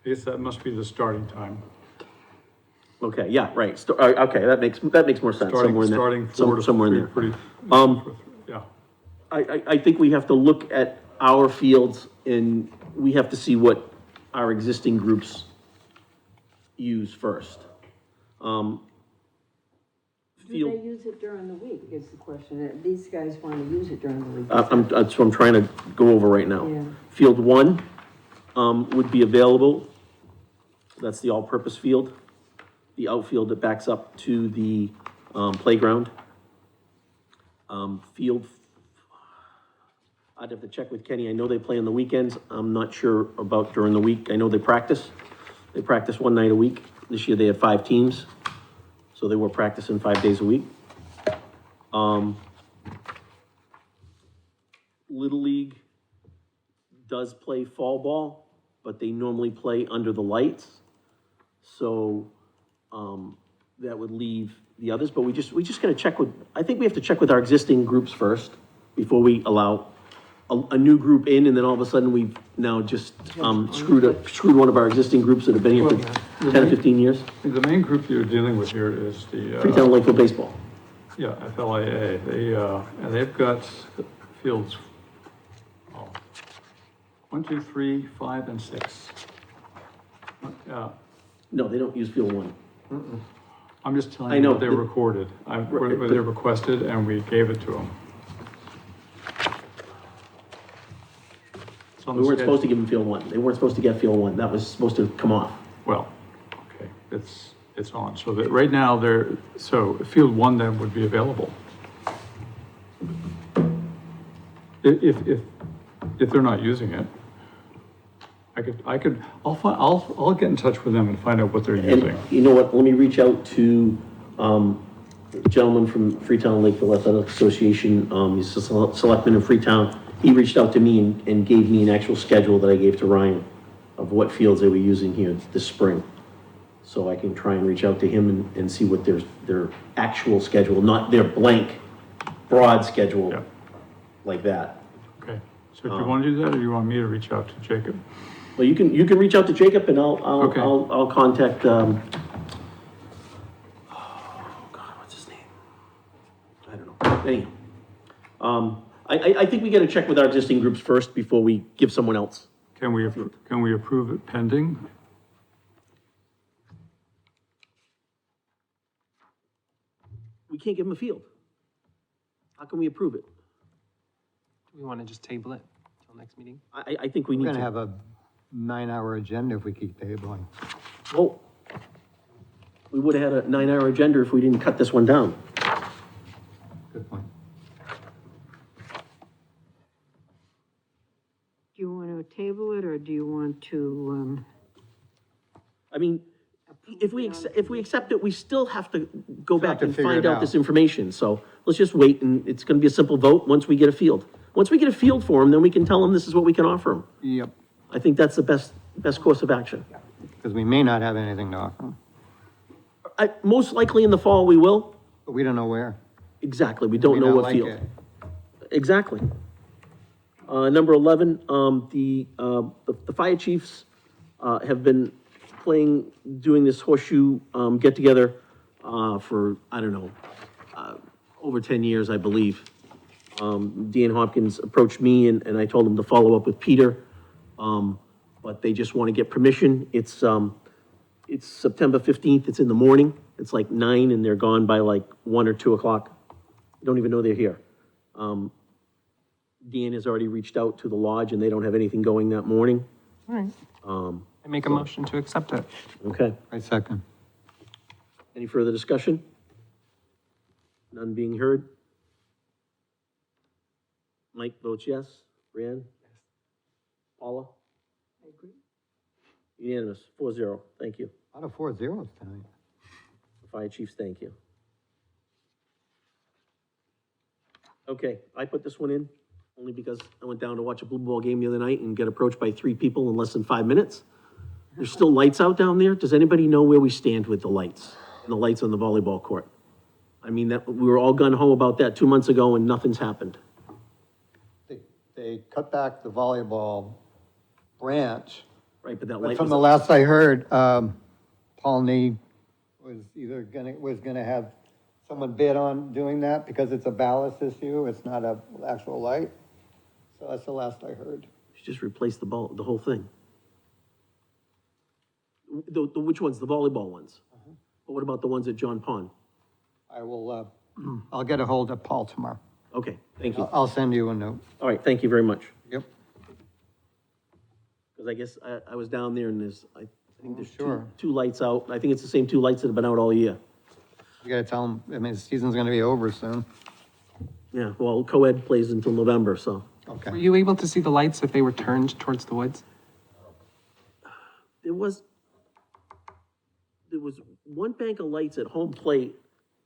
I guess that must be the starting time. Okay, yeah, right, okay, that makes more sense, somewhere in there. Starting 4 to Somewhere in 3, there. pretty. Yeah. I think we have to look at our fields and we have to see what our existing groups use first. Do Field, they use it during the week is the question. These guys want to use it during the week. that's what I'm trying to go over right now. Yeah. Field 1, would be available. That's the all-purpose field. The outfield that backs up to the, playground. I'd have to check with Kenny. I know they play on the weekends. I'm not sure about during the week. I know they practice. They practice one night a week. This year they had 5 teams, so they were practicing 5 days a week. Little League does play fall ball, but they normally play under the lights. So, that would leave the others, but we just gotta check with, I think we have to check with our existing groups first before we allow a new group in, and then all of a sudden we've now just, screwed one of our existing groups that have been here for 10 or 15 years. The main group you're dealing with here is the, Freetown Lakeville Baseball. yeah, FLIA. And they've got fields, 1, 2, 3, 5, and 6. Yeah, No, they don't use field 1. I'm just telling I you know, what they recorded. What they requested, and we gave it to them. We weren't supposed to give them field 1. They weren't supposed to get field 1. That was supposed to come off. Well, okay, it's on. So that, right now, so field 1 then would be available. If they're not using it, I'll get in touch with them and find out what they're using. And you know what, let me reach out to, a gentleman from Freetown Lakeville Athletic Association, he's a selectman in Freetown. He reached out to me and gave me an actual schedule that I gave to Ryan of what fields they were using here this spring. So I can try and reach out to him and see what their actual schedule, not their blank, broad schedule, Yeah. like that. Okay, so do you want to do that, or do you want me to reach out to Jacob? Well, you can reach out to Jacob and Okay. I'll contact, oh God, what's his name? I don't know. Anyhow, I think we gotta check with our existing groups first before we give someone else. Can we approve it pending? We can't give them a field. How can we approve it? Do we want to just table it till next meeting? I think we We're need gonna to. have a 9-hour agenda if we keep tabling. Well, We would have had a 9-hour agenda if we didn't cut this one down. Good point. Do you want to table it, or do you want to, I mean, if we accept it, we still have to go Still have back to and figure find it out out. this information, so let's just wait, and it's gonna be a simple vote once we get a field. Once we get a field for them, then we can tell them this is what we can offer them. Yep, I think that's the best course of action. because we may not have anything to offer them, Most likely in the fall, we will. but we don't know where. Exactly, we don't May know not what like field. it. Exactly. Number 11, the fire chiefs, have been doing this horseshoe, get-together, for, I don't know, over 10 years, I believe. Dan Hopkins approached me and I told him to follow up with Peter. But they just want to get permission. It's September 15th, it's in the morning. It's like 9 and they're gone by like 1 or 2 o'clock. You don't even know they're here. Dan has already reached out to the lodge and they don't have anything going that morning. All right. I make a motion to accept it. Okay, I second. any further discussion? None being heard? Mike votes yes. Rand? Paula? I agree. Unanimous, 4-0, thank you. Out of 4 zeros tonight. Fire chiefs, thank you. Okay, I put this one in only because I went down to watch a blue ball game the other night and get approached by 3 people in less than 5 minutes. There's still lights out down there. Does anybody know where we stand with the lights? And the lights on the volleyball court? I mean, we were all gung-ho about that 2 months ago and nothing's happened. They cut back the volleyball branch. Right, but that But light from the was, last I heard, Paul Nee was gonna have someone bid on doing that because it's a ballast issue, it's not a actual light. So that's the last I heard. just replace the ball, the whole thing. Which ones? The volleyball ones? But what about the ones at John Pond? I will, I'll get a hold of Paul tomorrow. Okay, thank you. I'll send you a note. All right, thank you very much. Yep. Because I guess I was down there and I think there's Sure. two lights out. I think it's the same 2 lights that have been out all year. You gotta tell them, I mean, the season's gonna be over soon. Yeah, well, co-ed plays until November, so. Were Okay. you able to see the lights if they were turned towards the woods? There was one bank of lights at home plate.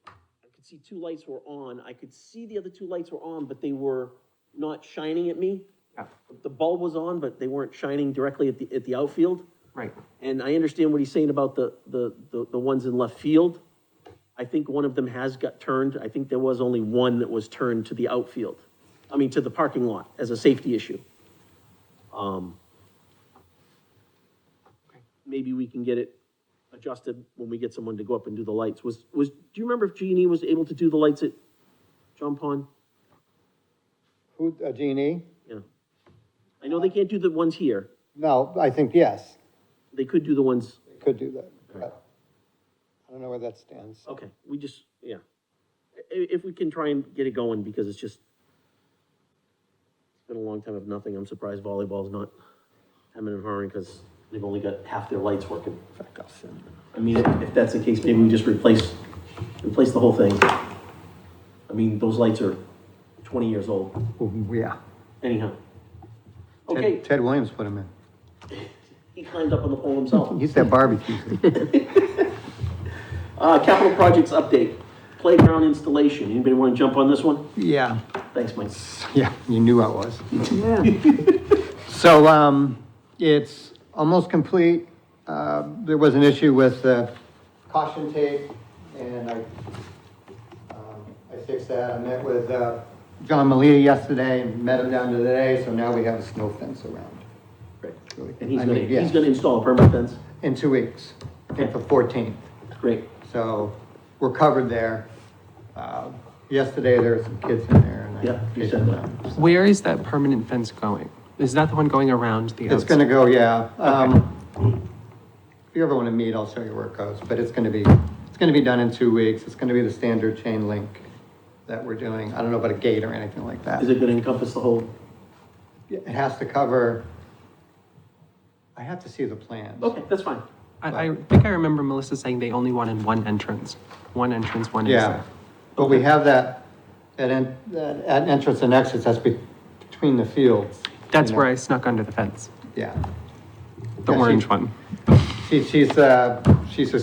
I could see 2 lights were on. I could see the other 2 lights were on, but they were not shining at me. Yeah. The bulb was on, but they weren't shining directly at the outfield. Right. And I understand what he's saying about the ones in left field. I think one of them has got turned. I think there was only one that was turned to the outfield. I mean, to the parking lot as a safety issue. Maybe we can get it adjusted when we get someone to go up and do the lights. Do you remember if G&E was able to do the lights at John Pond? Who, Jeannie? Yeah. I know they can't do the ones here. No, I think yes, They could do the ones, they could do that, but I don't know where that stands. okay, yeah. If we can try and get it going, because it's been a long time of nothing. I'm surprised volleyball's not hemming and hawing, because they've only got half their lights working. In fact, I'll send you. I mean, if that's the case, maybe we just replace the whole thing. I mean, those lights are 20 years old, Oh, yeah. anyhow. Okay, Ted Williams put him in. he climbed up on the pole himself. He used to have barbecues. Capital projects update, playground installation. Anybody want to jump on this one? Yeah, Thanks, Mike. yeah, you knew I was. Yeah. So, it's almost complete. There was an issue with caution tape, and I fixed that. I met with John Malita yesterday and met him down today, so now we have a snow fence around. Great. Really. And he's I gonna, mean, yeah, he's gonna install a permanent fence? in 2 weeks, Okay. for 14th. Great. So we're covered there. Yesterday, there were some kids in there. And I Yeah, you said that. Where is that permanent fence going? Is that the one going around the It's outside? gonna go, yeah. If you ever wanna meet, I'll show you where it goes, but it's gonna be done in 2 weeks. It's gonna be the standard chain link that we're doing. I don't know about a gate or anything like that. Is it gonna encompass the whole? It has to cover, I have to see the plans. Okay, that's fine. I think I remember Melissa saying they only wanted one entrance, one Yeah, exit. but we have that entrance and exit, that's between the fields. That's you where know? I snuck under the fence, Yeah. the Yeah, orange one. She's a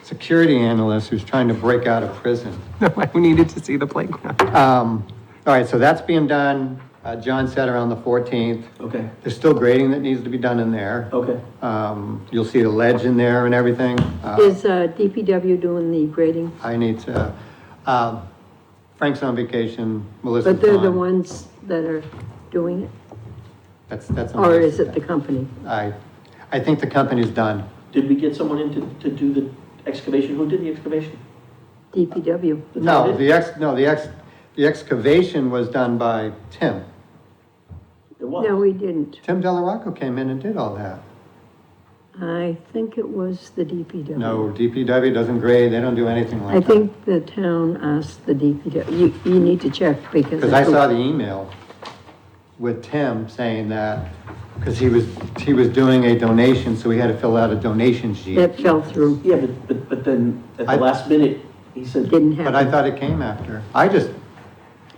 security analyst who's trying to break out of prison. I needed to see the playground. All right, so that's being done. John said around the 14th. Okay, There's still grading that needs to be done in there. okay. You'll see the ledge in there and everything. Is, DPW doing the grading? I need to, Frank's on vacation, Melissa's But they're the gone. ones that are doing it? That's. Or is it the company? I think the company's done. Did we get someone in to do the excavation? Who did the excavation? DPW. The No, town did? the excavation was done by Tim. It was. No, we didn't. Tim Delarocco came in and did all that. I think it was the DPW. No, DPW doesn't grade, they don't do anything I like that. think the town asked the DPW, you need to check because. Because I saw the email with Tim saying that, because he was doing a donation, so he had to fill out a donation sheet. That fell through, Yeah, but then at the last minute, he said. didn't But I happen. thought it came after.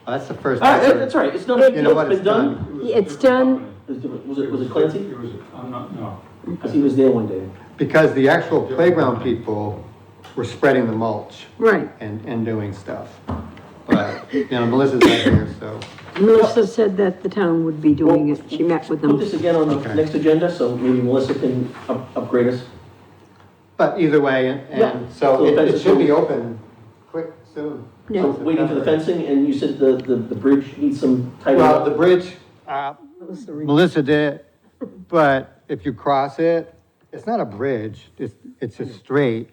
That's the first. That's right, it's not a big You know deal, what, it's been it's done. done. It's done, Was it Clancy? It was, I'm not, no. Because he was there one day. Because the actual playground people were spreading the mulch right. and doing stuff. But, you know, Melissa's not here, so. Melissa said that the town would be doing it. She met with Put them. this again on the Okay. next agenda, so maybe Melissa can upgrade us. But either way, Yeah. and so So it fences should be will- open quick, soon. Yeah. So waiting for the fencing, and you said the bridge needs some tightening Well, the up? bridge, Melissa did, but if you cross it, it's not a bridge, it's just straight,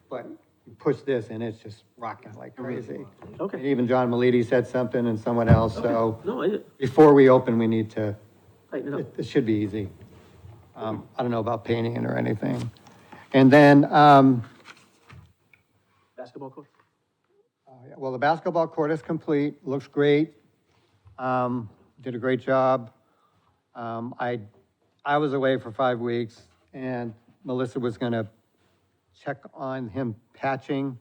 but you push this and it's just rocking like crazy. And Okay. even John Malidi said something and someone else, so No, I before we open, we need to, tighten it up. it should be easy. I don't know about painting it or anything. And then, Basketball court? yeah, well, the basketball court is complete, looks great. Did a great job. I was away for 5 weeks, and Melissa was gonna check on him patching,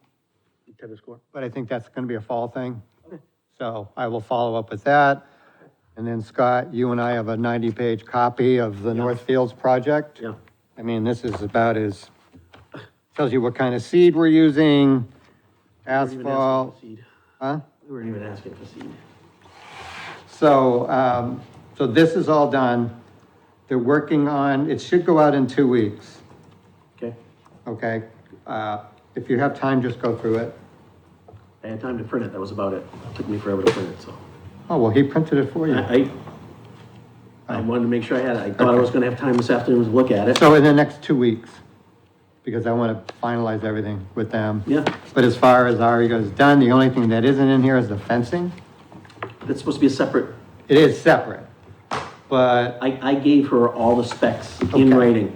Tennis court. but I think that's gonna be a fall thing. Okay. So I will follow up with that. And then Scott, you and I have a 90-page copy of the North Fields project. Yeah. I mean, this is about as, tells you what kind of seed we're using, We weren't even asking asphalt, for seed. huh? We weren't even asking for seed. So, so this is all done. They're working on, it should go out in 2 weeks, Okay? okay? If you have time, just go through it. I had time to print it, that was about it. It took me forever to print it, so. Oh, well, he printed it for you. I wanted to make sure I had it. I thought I was gonna have time this afternoon to look at it. So in the next 2 weeks, because I want to finalize everything with them. Yeah, But as far as Ari goes done, the only thing that isn't in here is the fencing. it's supposed to be a separate, It is separate, but, I gave her all the specs in Okay. writing.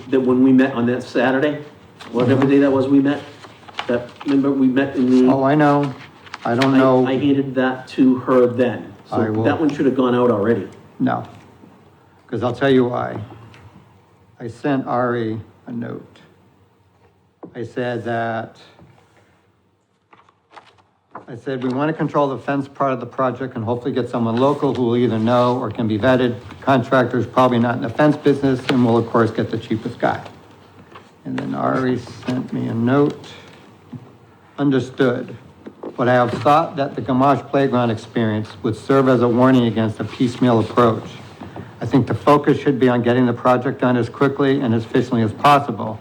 That when we met on that Saturday, whatever day that was we met, that, remember we met in the. oh, I know, I don't I know, handed that to her then, I so will- that one should have gone out already. no. Because I'll tell you why. I sent Ari a note. I said we want to control the fence part of the project and hopefully get someone local who will either know or can be vetted. Contractor's probably not in the fence business and will of course get the cheapest guy. And then Ari sent me a note. Understood. But I have thought that the Gamache playground experience would serve as a warning against a piecemeal approach. I think the focus should be on getting the project done as quickly and as efficiently as possible.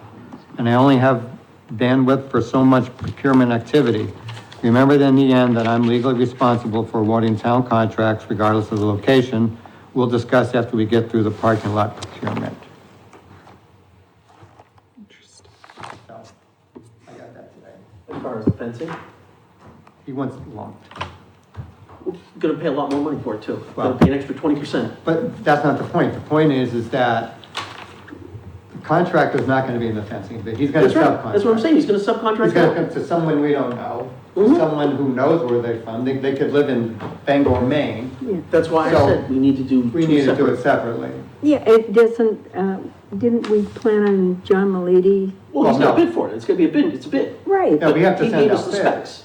And I only have bandwidth for so much procurement activity. Remember that in the end that I'm legally responsible for awarding town contracts regardless of the location. We'll discuss after we get through the parking lot procurement. Interesting. So, I got that today. As far as the fencing, He wants it lumped. we're gonna pay a lot more money for it too. Well- Gonna pay an extra 20%. But that's not the point. The point is that the contractor's not gonna be in the fencing, but he's gonna That's right, subcontract. that's what I'm saying, he's gonna He's subcontract gonna out. come to someone we don't know, Mhm. someone who knows where they're from. They could live in Bangor, Maine. That's why I So, said we need to do We two need to do separate. it separately. Yeah, it doesn't, didn't we plan on John Malady? Well, he's Well, got a no. bid for it, it's gonna be a bid, it's a bid. Right, Yeah, we have to He send gave us out the bids. specs.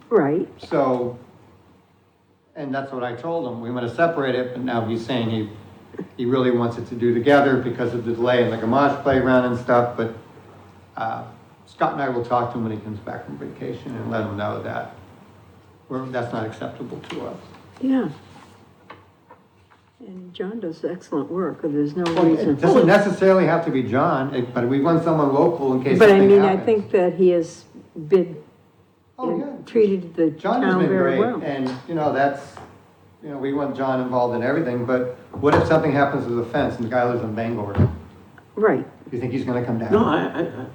right. So, and that's what I told him, we want to separate it, but now he's saying he really wants it to do together because of the delay in the Gamache playground and stuff, but, Scott and I will talk to him when he comes back from vacation and let him know that that's not acceptable to us. Yeah. And John does excellent work, and there's no Well, reason. it doesn't necessarily have to be John, but we want someone local in case But I something mean, I happens. think that he has been, Oh, yeah. treated the John has town been very great, well. and, we want John involved in everything, but what if something happens with the fence and the guy lives in Bangor? Do Right, you think he's gonna come down? No,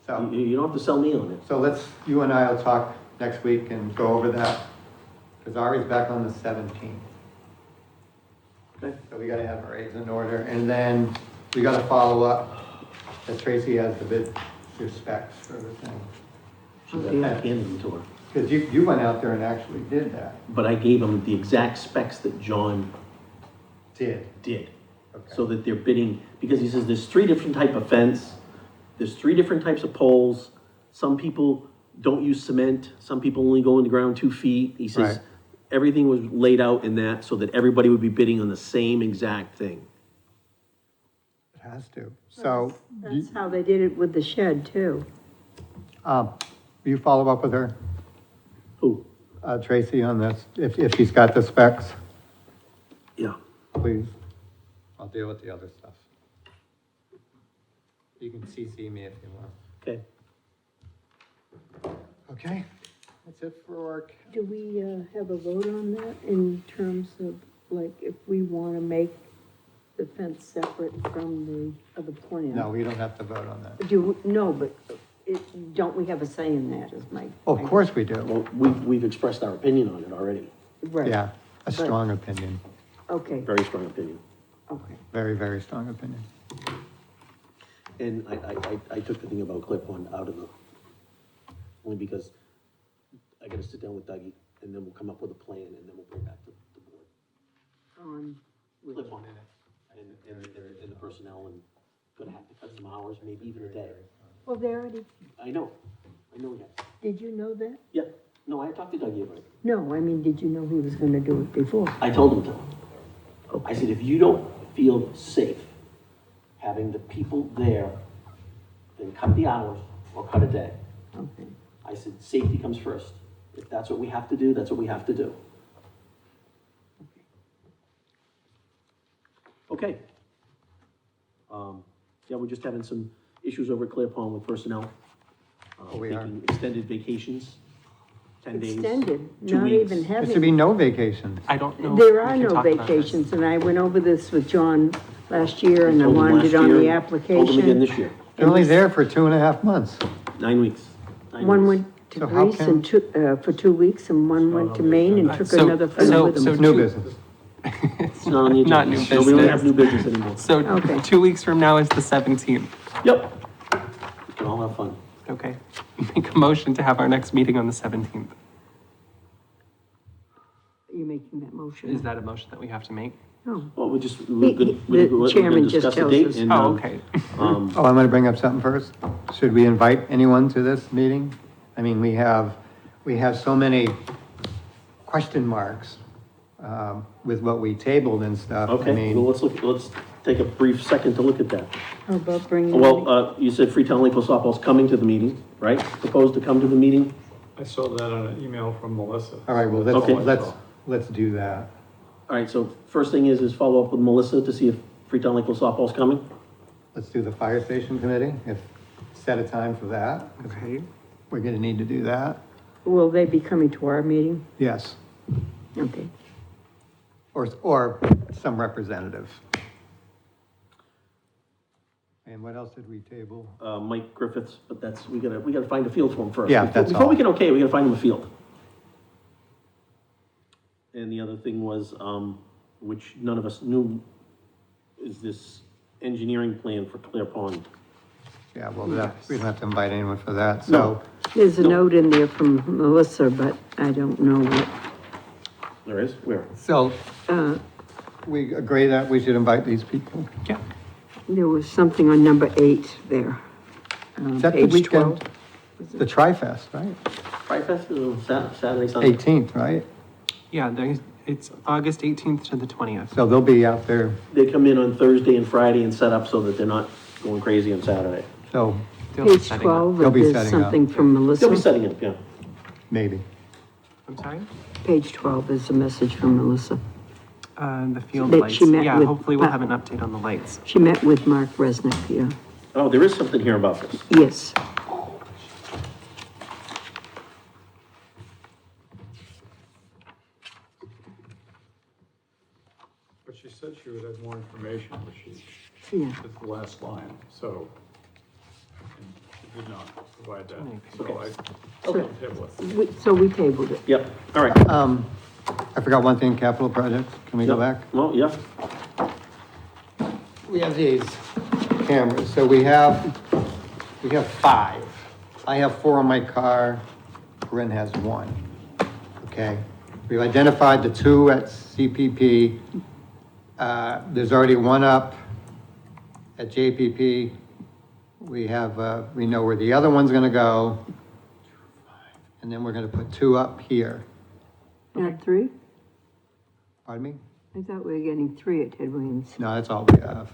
So, you don't have to sell me on it. so you and I will talk next week and go over that, because Ari's back on the 17th. Okay. So we gotta have our eggs in order, and then we gotta follow up, that Tracy has the bid, your specs for everything. So that I handed them to her. Because you went out there and actually did that. But I gave him the exact specs that John Did. did. Okay. So that they're bidding, because he says there's three different type of fence, there's three different types of poles. Some people don't use cement, some people only go in the ground 2 feet. He says, Right. everything was laid out in that so that everybody would be bidding on the same exact thing. It has to. So, that's how they did it with the shed too. will you follow up with her, Who? Tracy, on this, if she's got the specs, Yeah. please? I'll deal with the other stuff. You can CC me if you want. Okay. Okay, that's it for work. Do we, have a vote on that in terms of, like, if we wanna make the fence separate from the other plan? No, we don't have to vote on that. No, but don't we have a say in that, is my. Of course we do. Well, we've expressed our opinion on it already. Right. Yeah, a strong opinion, Okay, Very strong opinion. okay. very, very strong opinion. And I took the thing about clip-on out of the, only because I gotta sit down with Dougie, and then we'll come up with a plan, and then we'll bring back to the board. On, Clip-on, and the personnel, and gonna have to cut some hours, maybe even a day. well, they already, I know we have. did you know that? Yeah, no, I talked to Dougie about it. No, I mean, did you know he was gonna do it before? I told him to. I said, if you don't feel safe having the people there, then cut the hours or cut a day. Okay. I said, safety comes first. If that's what we have to do, that's what we have to do. Okay. Yeah, we're just having some issues over at Clear Pond with personnel. We are. Taking extended vacations, 10 days. Extended, 2 not weeks. even There should having. be no vacations. I don't know. There if are we can no talk about this. vacations, and I went over this with John last year, and I Told him wanted last it on year, the Told him again application. this year, They're only there for 2.5 months. 9 weeks. 9 One weeks. went to So how Greece can- and took, for 2 weeks, and one went to Maine and took So- another friend so- with so him. New two- business. It's not on the agenda. Not new No, we don't business. have new business anymore. So Okay. 2 weeks from now is the 17th. Yep. We can all have fun. Okay. Make a motion to have our next meeting on the 17th. You making that motion? Is that a motion that we have to make? No. Well, we just, He- we're the gonna chairman just discuss the tells date us. and, Oh, okay. Oh, I'm gonna bring up something first. Should we invite anyone to this meeting? I mean, we have so many question marks, with what we tabled and stuff. I Okay, mean, well, let's take a brief second to look at that. How about bringing? Well, you said Freetown Lakeville softball's coming to the meeting, right? Proposed to come to the meeting? I saw that on an email from Melissa. all right, well, Okay. let's do that. All right, so first thing is follow up with Melissa to see if Freetown Lakeville softball's coming. Let's do the fire station committee, set a time for that. Okay. We're gonna need to do that. Will they be coming to our meeting? Yes, Okay. or some representative. And what else did we table? Mike Griffiths, but we gotta find a field for him first. Yeah, that's Before all. we can okay, we gotta find him a field. And the other thing was, which none of us knew, is this engineering plan for Clear Pond. Yeah, well, that, we don't have to invite anyone for that, so. There's a note in there from Melissa, but I don't know what, There is? Where? So, uh, we agree that we should invite these people. Yeah. there was something on number 8 there. Is that the Page weekend? 12. The Tri-Fest, right? Pride Fest is on Saturday, Sunday. 18th, right? Yeah, it's August 18th to the 20th. So they'll be out there, They come in on Thursday and Friday and set up so that they're not going crazy on Saturday. so They'll be Page setting up. 12, They'll be there's setting up. something from They'll be Melissa. setting up, yeah. maybe. I'm sorry? Page 12 is a message from Melissa. The field That lights. she met Yeah, with- hopefully we'll have an update on the lights. She met with Mark Resnick, yeah. Oh, there is something here about this. Yes, But she said she would have more information, but she, yeah. it's the last line, so. And she did not provide that, so I, So- table it. So we tabled it. Yep, all right. I forgot one thing, capital projects, can we go Yep. back? Well, yeah, We have these cameras, so we have 5. I have 4 on my car, Corinne has 1. Okay, we've identified the 2 at CPP. There's already 1 up at JPP. We have, we know where the other one's gonna go. And then we're gonna put 2 up here. Not 3? Pardon me? I thought we were getting 3 at Ted Williams. No, that's all we have.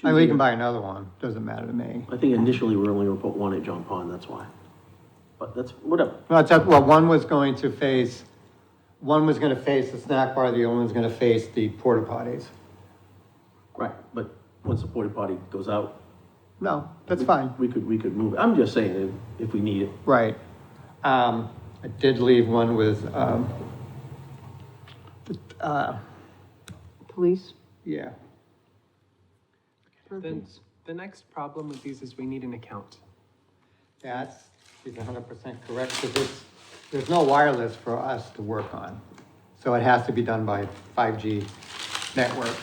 I mean, we can buy another one, doesn't matter to me. I think initially we were only gonna put 1 at John Pond, that's why. But that's, whatever. No, it's, well, one was gonna face the snack bar, the other one's gonna face the porta potties. Right, but once the porta potty goes out. No, that's fine, We could move it. I'm just saying, if we need it. right. I did leave one with, Police? yeah, Then the next problem with these is we need an account. she's 100% correct, because there's no wireless for us to work on. So it has to be done by 5G network.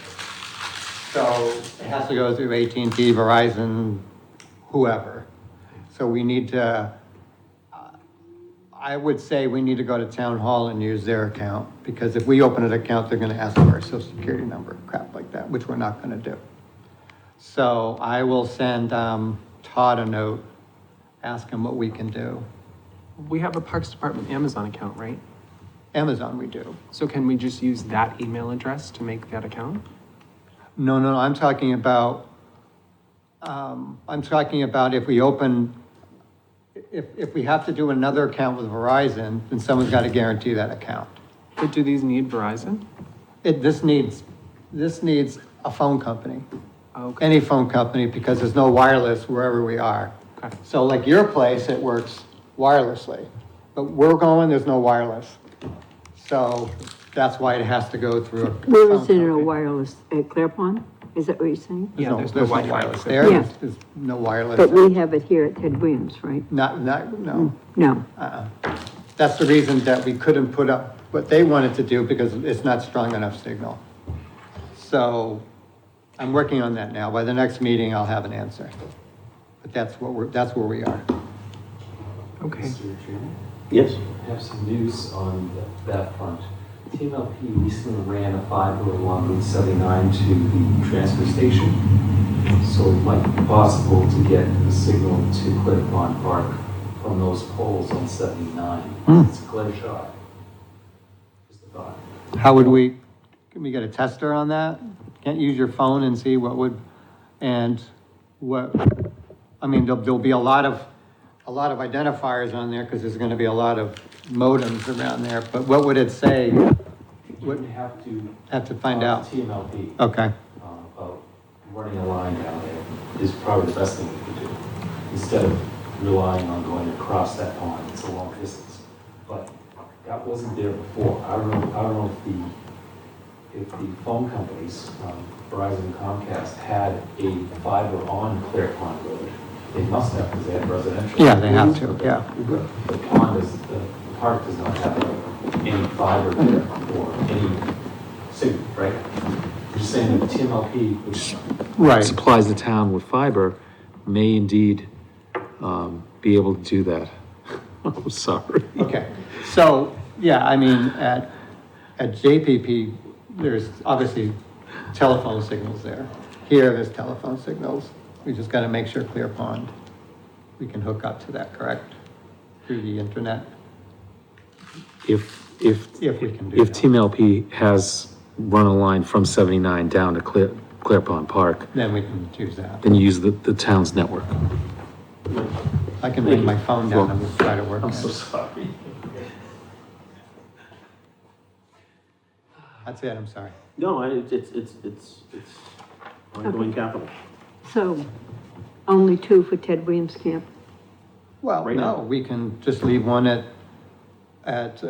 So it has to go through AT&T, Verizon, whoever. So we need to, I would say we need to go to town hall and use their account, because if we open an account, they're gonna ask for our social security number, crap like that, which we're not gonna do. So I will send, Todd a note, ask him what we can do. We have a Parks Department Amazon account, right? Amazon we do. So can we just use that email address to make that account? No, I'm talking about, if we open, if we have to do another account with Verizon, then someone's gotta guarantee that account. But do these need Verizon? This needs a phone company, Okay. any phone company, because there's no wireless wherever we are. Okay. So like your place, it works wirelessly, but we're going, there's no wireless. So that's why it has to go through a. Where phone is it in a company. wireless, at Clear Pond? Is that what you're saying? Yeah, there's no There's Wi-Fi. wireless there, Yeah. there's no wireless. But we have it here at Ted Williams, right? No. No. That's the reason that we couldn't put up what they wanted to do, because it's not strong enough signal. So I'm working on that now. By the next meeting, I'll have an answer. But that's where we are. Okay. Mr. Chairman, Yes? I have some news on that front. TMLP recently ran a fiber along Route 79 to the transfer station. So it might be possible to get the signal to Clear Pond Park from those poles on 79. It's a clear shot. Just a thought. Can we get a tester on that? Can't use your phone and see what would, and what, I mean, there'll be a lot of identifiers on there, because there's gonna be a lot of modems around there, but what would it say? You would have to. Have to find out. TMLP. Okay, About running a line down there is probably the best thing we could do. Instead of relying on going across that pond, it's a long distance. But that wasn't there before. I don't know if the phone companies, Verizon and Comcast, had a fiber on Clear Pond Road. They must have, because they had residential. yeah, they have to, yeah. The park does not have any fiber there or any signal, right? There's just saying that TMLP, which Right. supplies the town with fiber, may indeed, be able to do that. I'm sorry. Okay, so, yeah, I mean, at JPP, there's obviously telephone signals there. Here, there's telephone signals. We just gotta make sure Clear Pond, we can hook up to that, correct? Through the internet, If if we can do If that. Team LP has run a line from 79 down to Clear Pond Park, Then we can choose that. then you use the town's network. I can bring my phone down and we'll try to work I'm it. so sorry. That's it, I'm sorry. No, it's ongoing capital. So, only two for Ted Williams Camp? Well, Right no, now. we can just leave one at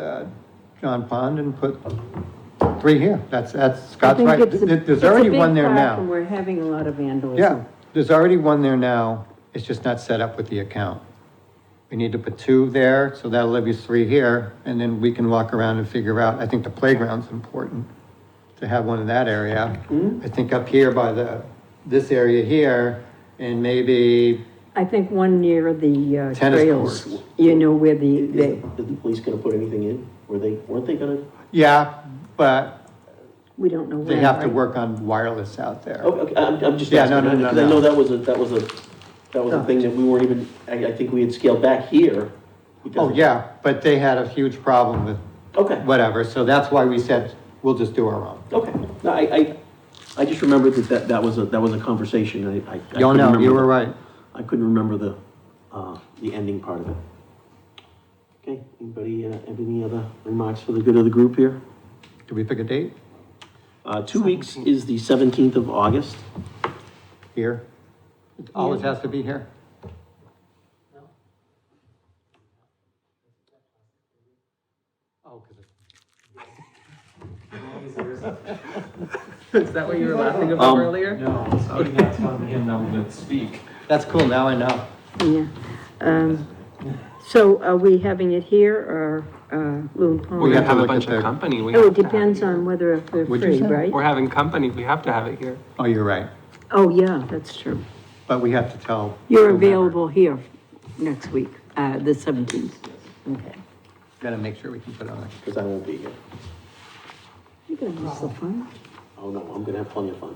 John Pond and put 3 here. That's Scott's right. There's already one there And now. we're having a lot of vandalism. Yeah, there's already one there now. It's just not set up with the account. We need to put 2 there, so that'll leave you 3 here, and then we can walk around and figure out, I think the playground's important to have one in that area. I think up here by this area here, and maybe, I think one near the Tennis trails, courts. you know, where Is the police gonna put anything in? Weren't they gonna? yeah, but we don't know when. they have to right? work on wireless out there. Oh, okay, I'm just Yeah, no, asking, no, no, because I no. know that was a thing that we weren't even, I think we had scaled back here. because- Oh, yeah, but they had a huge problem with Okay, whatever, so that's why we said, we'll just do our own. okay. No, I just remembered that was a conversation. I You couldn't know, you remember were the- right. I couldn't remember the ending part of it. Okay, anybody, have any other remarks for the good of the group here? Did we pick a date 2 weeks is the 17th of August. here? It always has to be here? Oh, Is that what you were laughing about Um, earlier? No, I'm not telling him I'm gonna speak. that's cool, now I know. Yeah. So are we having it here or, Loon Pond? We're We gonna have to have a look bunch at of the- company. We Oh, have it to have depends here. on whether if they're What'd you free, say? right? We're having company, we have to have it here. Oh, you're right, Oh, yeah, that's true. but we have to tell. You're whomever. available here next week, the 17th. Okay. Gotta make sure we can put on it. Because I won't be here. You're gonna miss the fun. Oh, no, I'm gonna have plenty of fun.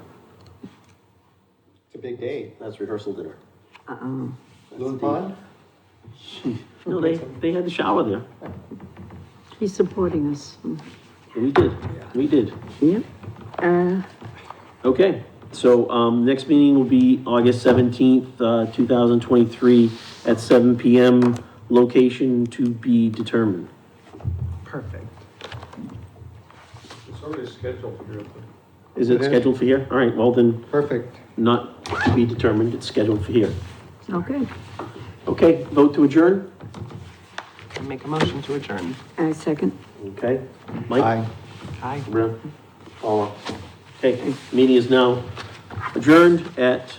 It's a big day. That's rehearsal dinner. Uh-oh. Loon Pond? No, they had the shower there. He's supporting us. We did. Yep. Okay, so, next meeting will be August 17th, 2023 at 7 PM, location to be determined. Perfect. It's already scheduled here. Is it It is. scheduled for here? All right, well then, Perfect. not to be determined, it's scheduled for here. Okay. Okay, vote to adjourn? Make a motion to adjourn. Second. Okay, Mike? Aye. Aye. Brown? Paula? Okay, meeting is now adjourned at